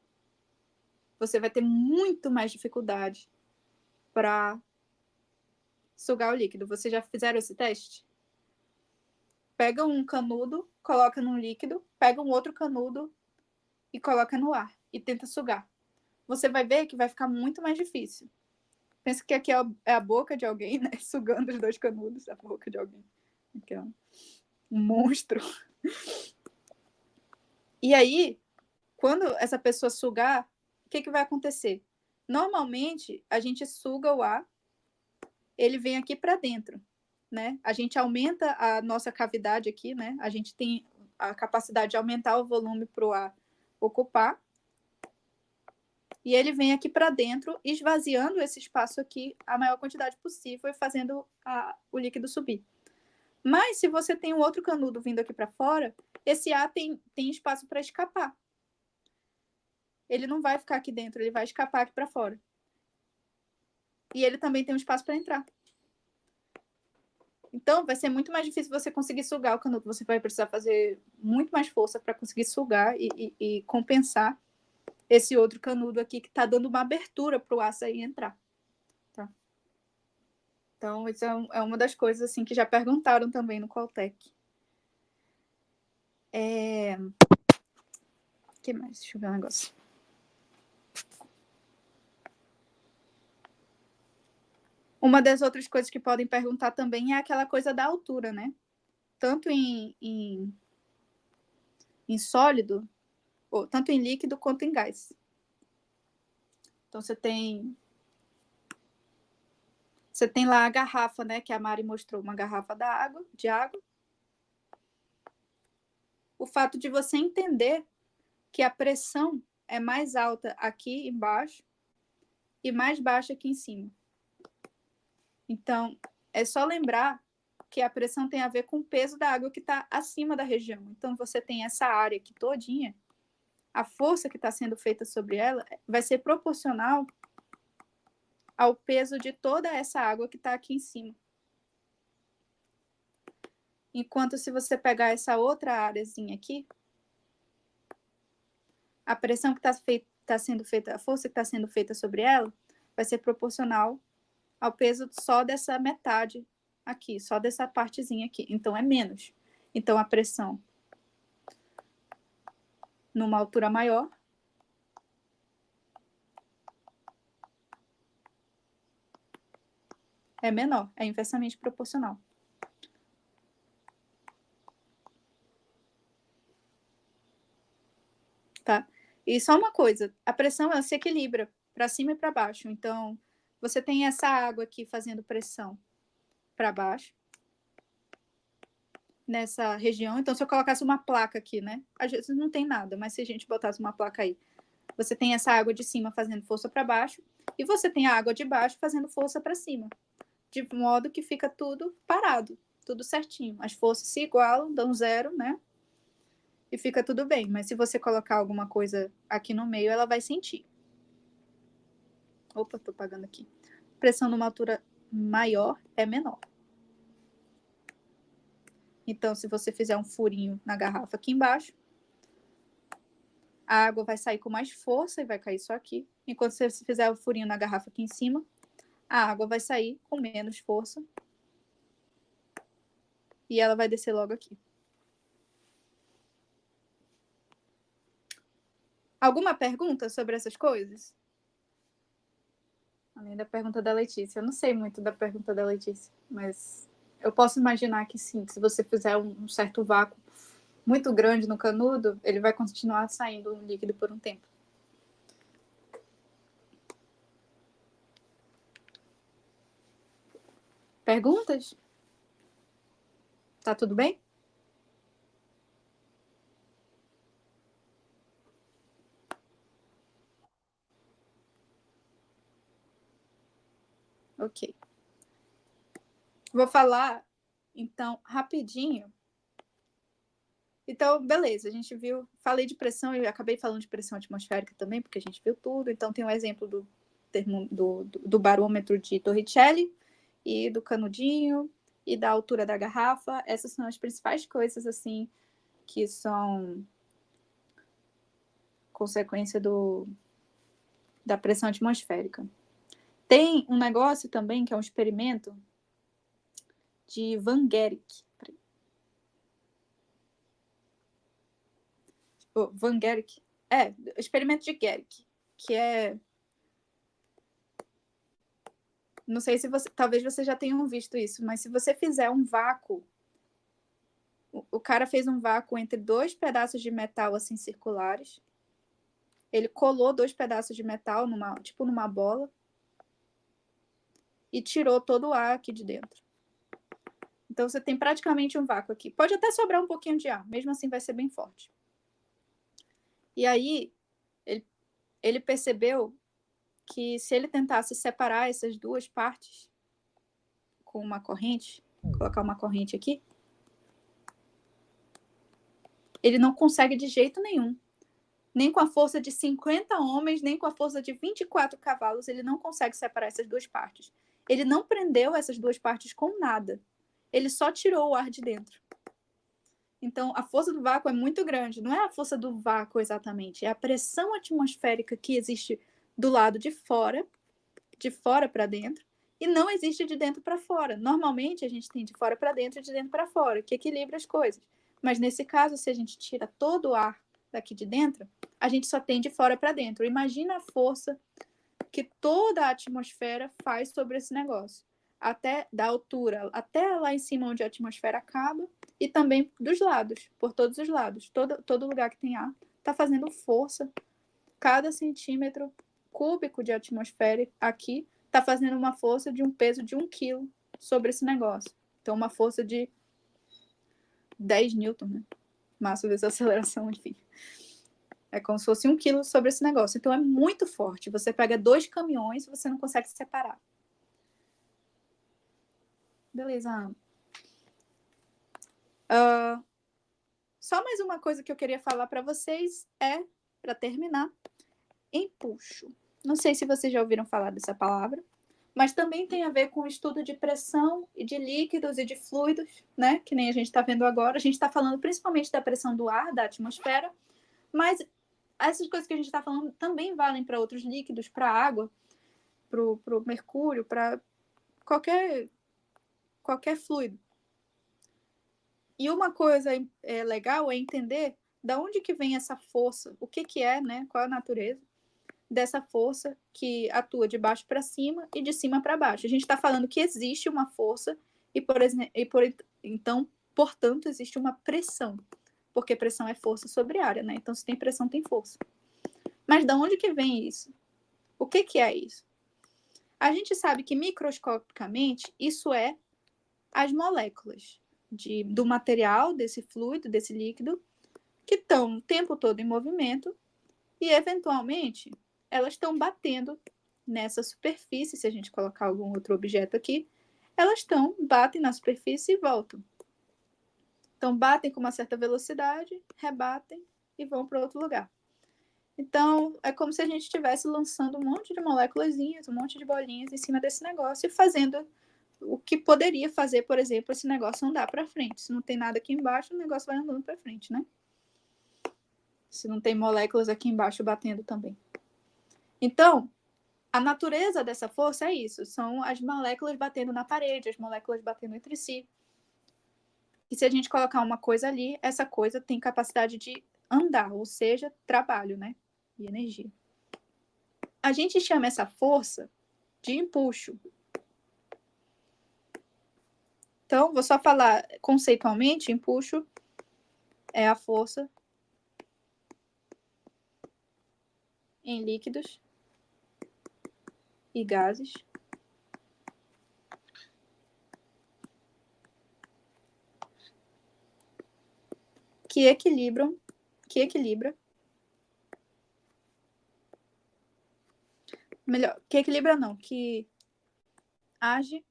você vai ter muito mais dificuldade para sugar o líquido. Vocês já fizeram esse teste? Pega um canudo, coloca num líquido, pega um outro canudo e coloca no ar e tenta sugar. Você vai ver que vai ficar muito mais difícil. Pensa que aqui é a boca de alguém, né? Sugando os dois canudos, a boca de alguém. Aqui é um monstro. E aí, quando essa pessoa sugar, o que vai acontecer? Normalmente, a gente suga o ar, ele vem aqui para dentro, né? A gente aumenta a nossa cavidade aqui, né? A gente tem a capacidade de aumentar o volume para o ar ocupar. E ele vem aqui para dentro, esvaziando esse espaço aqui a maior quantidade possível e fazendo o líquido subir. Mas se você tem um outro canudo vindo aqui para fora, esse ar tem espaço para escapar. Ele não vai ficar aqui dentro, ele vai escapar aqui para fora. E ele também tem um espaço para entrar. Então, vai ser muito mais difícil você conseguir sugar o canudo. Você vai precisar fazer muito mais força para conseguir sugar e compensar esse outro canudo aqui que está dando uma abertura para o ar sair e entrar. Tá? Então, isso é uma das coisas assim, que já perguntaram também no Caltech. O que mais? Deixa eu ver um negócio. Uma das outras coisas que podem perguntar também é aquela coisa da altura, né? Tanto em sólido, ou tanto em líquido quanto em gás. Então, você tem lá a garrafa, né? Que a Mari mostrou, uma garrafa de água. O fato de você entender que a pressão é mais alta aqui embaixo e mais baixa aqui em cima. Então, é só lembrar que a pressão tem a ver com o peso da água que está acima da região. Então, você tem essa área aqui todinha, a força que está sendo feita sobre ela vai ser proporcional ao peso de toda essa água que está aqui em cima. Enquanto se você pegar essa outra áreazinha aqui, a pressão que está sendo feita, a força que está sendo feita sobre ela, vai ser proporcional ao peso só dessa metade aqui, só dessa partezinha aqui. Então, é menos. Então, a pressão numa altura maior é menor, é inversamente proporcional. Tá? E só uma coisa, a pressão ela se equilibra para cima e para baixo. Então, você tem essa água aqui fazendo pressão para baixo, nessa região. Então, se eu colocasse uma placa aqui, né? Às vezes não tem nada, mas se a gente botasse uma placa aí, você tem essa água de cima fazendo força para baixo e você tem a água de baixo fazendo força para cima, de modo que fica tudo parado, tudo certinho. As forças se igualam, dão zero, né? E fica tudo bem. Mas se você colocar alguma coisa aqui no meio, ela vai sentir. Opa, tô apagando aqui. Pressão numa altura maior é menor. Então, se você fizer um furinho na garrafa aqui embaixo, a água vai sair com mais força e vai cair só aqui. Enquanto você fizer o furinho na garrafa aqui em cima, a água vai sair com menos força e ela vai descer logo aqui. Alguma pergunta sobre essas coisas? Além da pergunta da Letícia. Eu não sei muito da pergunta da Letícia, mas eu posso imaginar que sim, se você fizer um certo vácuo muito grande no canudo, ele vai continuar saindo um líquido por um tempo. Perguntas? Tá tudo bem? Ok. Vou falar, então, rapidinho. Então, beleza, a gente viu, falei de pressão e acabei falando de pressão atmosférica também, porque a gente viu tudo. Então, tem um exemplo do barômetro de Torricelli e do canudinho e da altura da garrafa. Essas são as principais coisas, assim, que são consequência da pressão atmosférica. Tem um negócio também, que é um experimento de Van Gericke. Van Gericke. Experimento de Gericke, que é... Não sei se você... Talvez vocês já tenham visto isso, mas se você fizer um vácuo... O cara fez um vácuo entre dois pedaços de metal, assim, circulares. Ele colou dois pedaços de metal, tipo numa bola, e tirou todo o ar aqui de dentro. Então, você tem praticamente um vácuo aqui. Pode até sobrar um pouquinho de ar, mesmo assim vai ser bem forte. E aí, ele percebeu que se ele tentasse separar essas duas partes com uma corrente, colocar uma corrente aqui, ele não consegue de jeito nenhum. Nem com a força de 50 homens, nem com a força de 24 cavalos, ele não consegue separar essas duas partes. Ele não prendeu essas duas partes com nada. Ele só tirou o ar de dentro. Então, a força do vácuo é muito grande. Não é a força do vácuo exatamente, é a pressão atmosférica que existe do lado de fora para dentro, e não existe de dentro para fora. Normalmente, a gente tem de fora para dentro e de dentro para fora, que equilibra as coisas. Mas, nesse caso, se a gente tira todo o ar daqui de dentro, a gente só tem de fora para dentro. Imagina a força que toda a atmosfera faz sobre esse negócio. Até da altura, até lá em cima onde a atmosfera acaba, e também dos lados, por todos os lados. Todo lugar que tem ar está fazendo força. Cada centímetro cúbico de atmosfera aqui está fazendo uma força de um peso de 1 quilo sobre esse negócio. Então, uma força de 10 newton, né? Massa vezes aceleração, enfim. É como se fosse 1 quilo sobre esse negócio. Então, é muito forte. Você pega 2 caminhões e você não consegue separar. Beleza, Ana. Só mais uma coisa que eu queria falar para vocês para terminar, empuxo. Não sei se vocês já ouviram falar dessa palavra, mas também tem a ver com o estudo de pressão e de líquidos e de fluidos, né? Que nem a gente está vendo agora. A gente está falando principalmente da pressão do ar, da atmosfera, mas essas coisas que a gente está falando também valem para outros líquidos, para a água, para o mercúrio, para qualquer fluido. E uma coisa legal é entender da onde que vem essa força, o que é, né? Qual é a natureza dessa força que atua de baixo para cima e de cima para baixo. A gente está falando que existe uma força então, portanto, existe uma pressão, porque pressão é força sobre área, né? Então, se tem pressão, tem força. Mas da onde que vem isso? O que é isso? A gente sabe que microscopicamente isso é as moléculas do material, desse fluido, desse líquido, que estão o tempo todo em movimento e, eventualmente, elas estão batendo nessa superfície. Se a gente colocar algum outro objeto aqui, elas batem na superfície e voltam. Então, batem com uma certa velocidade, rebatem e vão para outro lugar. Então, é como se a gente estivesse lançando um monte de moléculazinhas, um monte de bolinhas em cima desse negócio e fazendo o que poderia fazer, por exemplo, esse negócio andar para frente. Se não tem nada aqui embaixo, o negócio vai andando para frente, né? Se não tem moléculas aqui embaixo batendo também. Então, a natureza dessa força é isso. São as moléculas batendo na parede, as moléculas batendo entre si. E se a gente colocar uma coisa ali, essa coisa tem capacidade de andar, ou seja, trabalho, né? E energia. A gente chama essa força de empuxo. Então, vou só falar conceitualmente, empuxo é a força em líquidos e gases que equilibra, melhor, que equilibra não, que age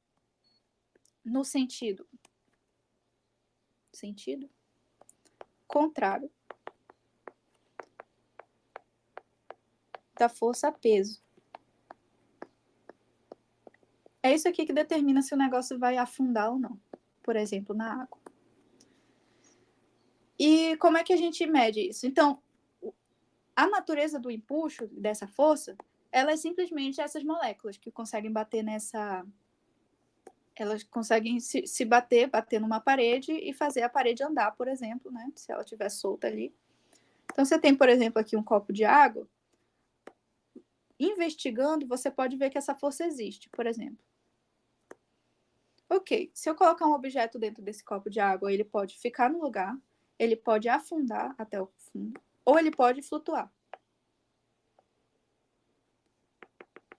no sentido contrário da força a peso. É isso aqui que determina se o negócio vai afundar ou não, por exemplo, na água. E como é que a gente mede isso? Então, a natureza do empuxo, dessa força, ela é simplesmente essas moléculas que conseguem bater elas conseguem se bater numa parede e fazer a parede andar, por exemplo, né? Se ela estiver solta ali. Então, você tem, por exemplo, aqui um copo de água. Investigando, você pode ver que essa força existe, por exemplo. Ok, se eu colocar um objeto dentro desse copo de água, ele pode ficar no lugar, ele pode afundar até o fundo, ou ele pode flutuar.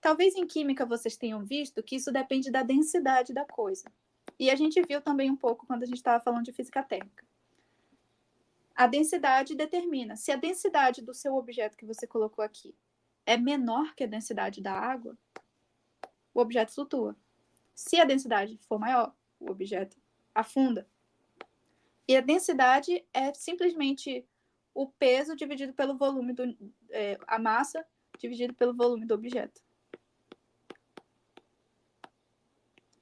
Talvez em química vocês tenham visto que isso depende da densidade da coisa. E a gente viu também um pouco quando a gente estava falando de física térmica. A densidade determina. Se a densidade do seu objeto que você colocou aqui é menor que a densidade da água, o objeto flutua. Se a densidade for maior, o objeto afunda. E a densidade é simplesmente o peso dividido pelo volume a massa dividido pelo volume do objeto.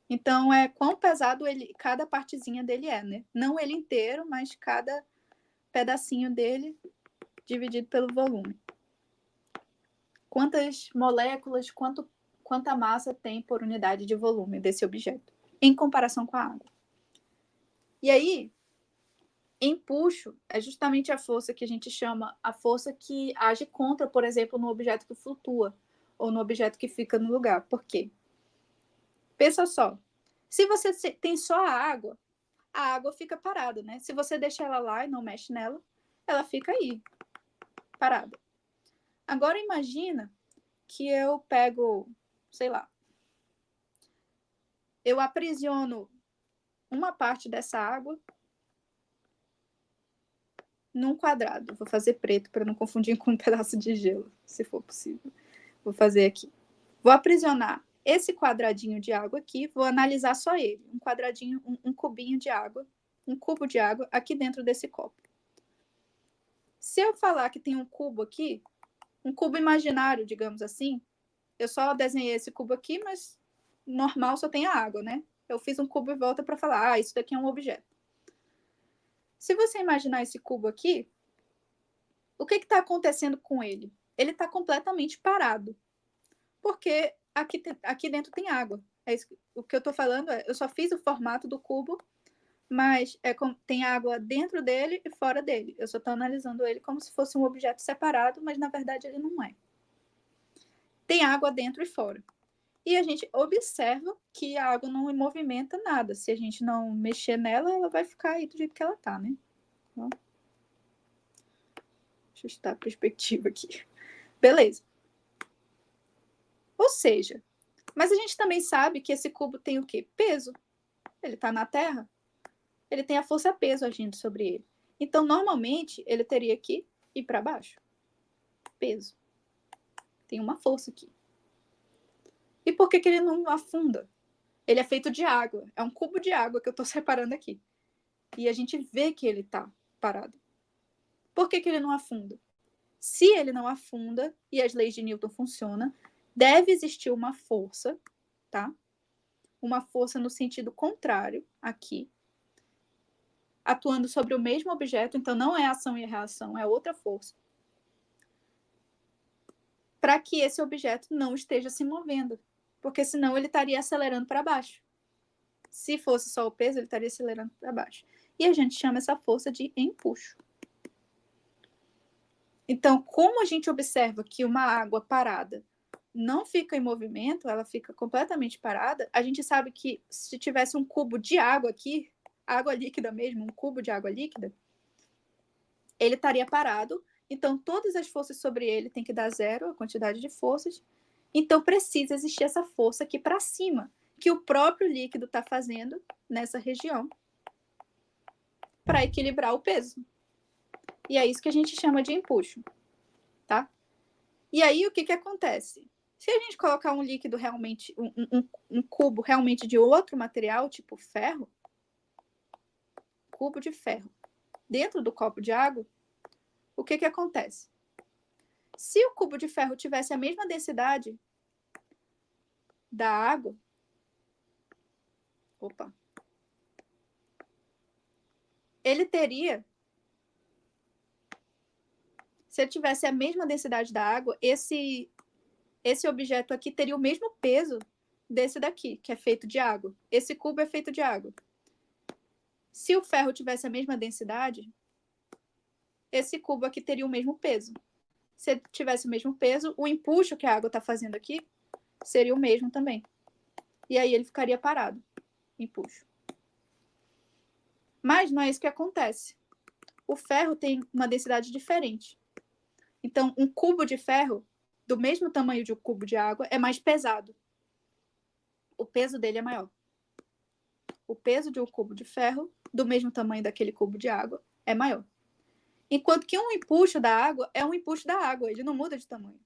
Então, é quão pesado cada partezinha dele é, né? Não ele inteiro, mas cada pedacinho dele dividido pelo volume. Quantas moléculas, quanta massa tem por unidade de volume desse objeto, em comparação com a água. E aí, empuxo é justamente a força que a gente chama a força que age contra, por exemplo, no objeto que flutua ou no objeto que fica no lugar. Por quê? Pensa só, se você tem só a água fica parada, né? Se você deixa ela lá e não mexe nela, ela fica aí, parada. Agora imagina que eu pego, sei lá, eu aprisiono uma parte dessa água num quadrado. Vou fazer preto para não confundir com um pedaço de gelo, se for possível. Vou fazer aqui. Vou aprisionar esse quadradinho de água aqui, vou analisar só ele. Um quadradinho, um cubinho de água, um cubo de água aqui dentro desse copo. Se eu falar que tem um cubo aqui, um cubo imaginário, digamos assim, eu só desenhei esse cubo aqui, mas normal só tem a água, né? Eu fiz um cubo em volta para falar, isso daqui é um objeto. Se você imaginar esse cubo aqui, o que está acontecendo com ele? Ele está completamente parado. Porque aqui dentro tem água. É isso, o que eu estou falando eu só fiz o formato do cubo, mas tem água dentro dele e fora dele. Eu só estou analisando ele como se fosse um objeto separado, mas na verdade ele não é. Tem água dentro e fora. E a gente observa que a água não movimenta nada. Se a gente não mexer nela, ela vai ficar aí do jeito que ela está, né? Então, deixa eu ajustar a perspectiva aqui. Beleza. Ou seja, mas a gente também sabe que esse cubo tem o quê? Peso. Ele está na Terra. Ele tem a força-peso agindo sobre ele. Então, normalmente, ele teria que ir para baixo. Peso. Tem uma força aqui. E por que ele não afunda? Ele é feito de água. É um cubo de água que eu estou separando aqui. E a gente vê que ele está parado. Por que ele não afunda? Se ele não afunda e as leis de Newton funcionam, deve existir uma força, tá? Uma força no sentido contrário, aqui, atuando sobre o mesmo objeto, então não é ação e reação, é outra força, para que esse objeto não esteja se movendo, porque senão ele estaria acelerando para baixo. Se fosse só o peso, ele estaria acelerando para baixo. E a gente chama essa força de empuxo. Então, como a gente observa que uma água parada não fica em movimento, ela fica completamente parada, a gente sabe que se tivesse um cubo de água aqui, água líquida mesmo, um cubo de água líquida, ele estaria parado, então todas as forças sobre ele tem que dar zero, a quantidade de forças, então precisa existir essa força aqui para cima, que o próprio líquido está fazendo nessa região, para equilibrar o peso. E é isso que a gente chama de empuxo, tá? E aí o que acontece? Se a gente colocar um líquido realmente, um cubo realmente de outro material, tipo ferro, cubo de ferro, dentro do copo de água, o que acontece? Se o cubo de ferro tivesse a mesma densidade da água, ele teria, se ele tivesse a mesma densidade da água, esse objeto aqui teria o mesmo peso desse daqui, que é feito de água. Esse cubo é feito de água. Se o ferro tivesse a mesma densidade, esse cubo aqui teria o mesmo peso. Se ele tivesse o mesmo peso, o empuxo que a água está fazendo aqui seria o mesmo também. E aí ele ficaria parado. Empuxo. Mas não é isso que acontece. O ferro tem uma densidade diferente. Então, um cubo de ferro, do mesmo tamanho de um cubo de água, é mais pesado. O peso dele é maior. O peso de um cubo de ferro, do mesmo tamanho daquele cubo de água, é maior. Enquanto que um empuxo da água é um empuxo da água, ele não muda de tamanho.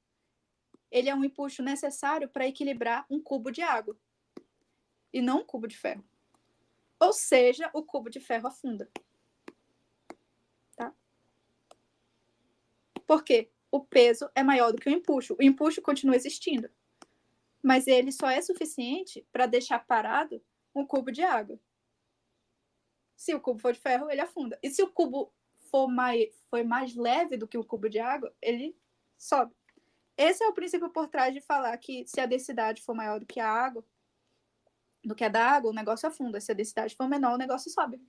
Ele é um empuxo necessário para equilibrar um cubo de água, e não um cubo de ferro. Ou seja, o cubo de ferro afunda. Tá? Por quê? O peso é maior do que o empuxo. O empuxo continua existindo, mas ele só é suficiente para deixar parado um cubo de água. Se o cubo for de ferro, ele afunda. E se o cubo for mais leve do que o cubo de água, ele sobe. Esse é o princípio por trás de falar que se a densidade for maior do que a água, do que a da água, o negócio afunda. Se a densidade for menor, o negócio sobe.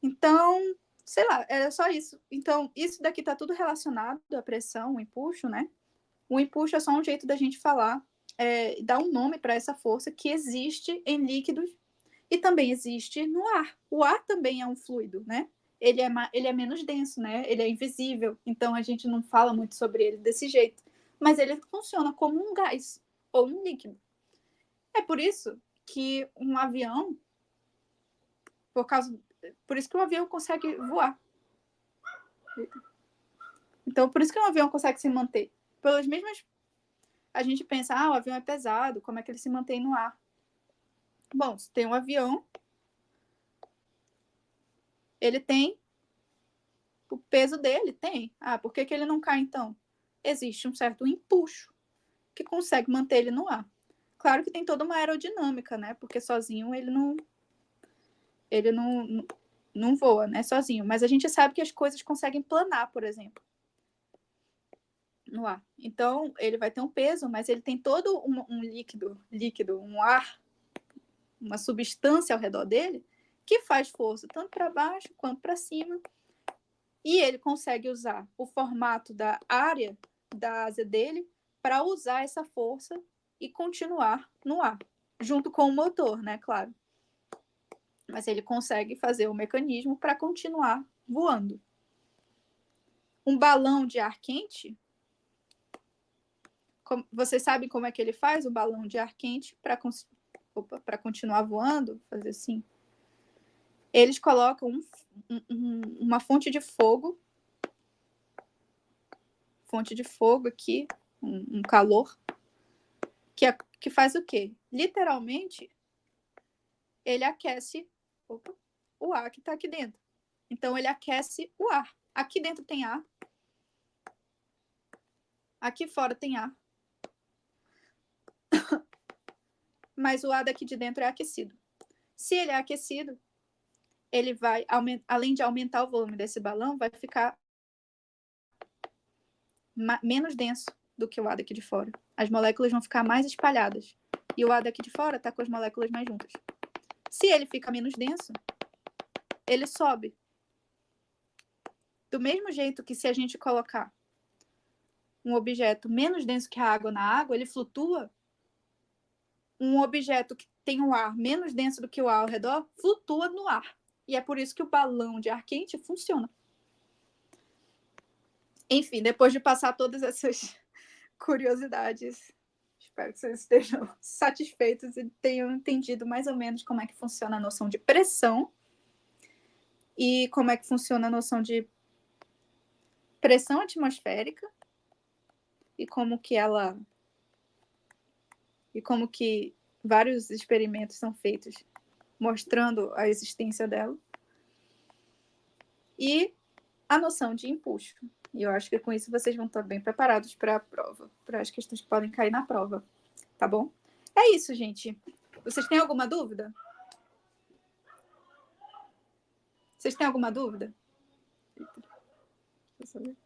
Então, sei lá, era só isso. Então, isso daqui está tudo relacionado à pressão, o empuxo, né? O empuxo é só um jeito da gente falar, dar um nome para essa força que existe em líquidos e também existe no ar. O ar também é um fluido, né? Ele é menos denso, né? Ele é invisível, então a gente não fala muito sobre ele desse jeito. Mas ele funciona como um gás ou um líquido. É por isso que um avião, por causa Por isso que o avião consegue voar. Então, por isso que um avião consegue se manter. Pelas mesmas... A gente pensa, o avião é pesado, como é que ele se mantém no ar? Bom, se tem um avião, ele tem o peso dele, tem. Por que ele não cai, então? Existe um certo empuxo que consegue manter ele no ar. Claro que tem toda uma aerodinâmica, né? Porque sozinho ele não voa, né? Sozinho. Mas a gente sabe que as coisas conseguem planar, por exemplo, no ar. Então, ele vai ter um peso, mas ele tem todo um líquido, um ar, uma substância ao redor dele que faz força tanto para baixo quanto para cima. E ele consegue usar o formato da área da asa dele para usar essa força e continuar no ar, junto com o motor, né? Claro. Mas ele consegue fazer o mecanismo para continuar voando. Um balão de ar quente, vocês sabem como é que ele faz o balão de ar quente para continuar voando? Fazer assim. Eles colocam uma fonte de fogo aqui, um calor, que faz o quê? Literalmente, ele aquece o ar que está aqui dentro. Então, ele aquece o ar. Aqui dentro tem ar. Aqui fora tem ar. Mas o ar daqui de dentro é aquecido. Se ele é aquecido, ele vai, além de aumentar o volume desse balão, vai ficar menos denso do que o ar daqui de fora. As moléculas vão ficar mais espalhadas. E o ar daqui de fora está com as moléculas mais juntas. Se ele fica menos denso, ele sobe. Do mesmo jeito que se a gente colocar um objeto menos denso que a água na água, ele flutua. Um objeto que tem um ar menos denso do que o ar ao redor, flutua no ar. E é por isso que o balão de ar quente funciona. Enfim, depois de passar todas essas curiosidades, espero que vocês estejam satisfeitos e tenham entendido mais ou menos como é que funciona a noção de pressão e como é que funciona a noção de pressão atmosférica e como que vários experimentos são feitos mostrando a existência dela. E a noção de empuxo. E eu acho que com isso vocês vão estar bem preparados para a prova, para as questões que podem cair na prova. Tá bom? É isso, gente. Vocês têm alguma dúvida? Vocês têm alguma dúvida? Deixa eu ver.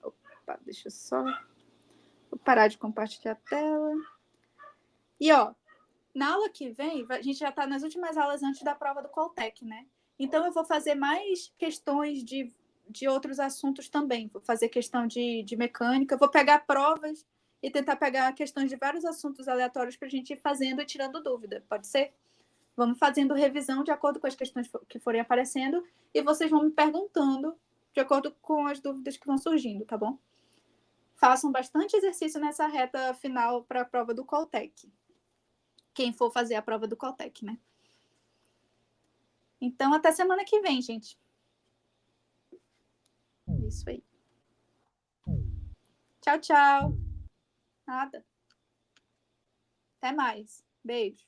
Opa, deixa eu só... Vou parar de compartilhar a tela. E, na aula que vem, a gente já está nas últimas aulas antes da prova do Coltec, né? Então, eu vou fazer mais questões de outros assuntos também. Vou fazer questão de mecânica, vou pegar provas e tentar pegar questões de vários assuntos aleatórios para a gente ir fazendo e tirando dúvida. Pode ser? Vamos fazendo revisão de acordo com as questões que forem aparecendo e vocês vão me perguntando de acordo com as dúvidas que vão surgindo, tá bom? Façam bastante exercício nessa reta final para a prova do Coltec. Quem for fazer a prova do Coltec, né? Então, até semana que vem, gente. Isso aí. Tchau, tchau. Nada. Até mais. Beijo.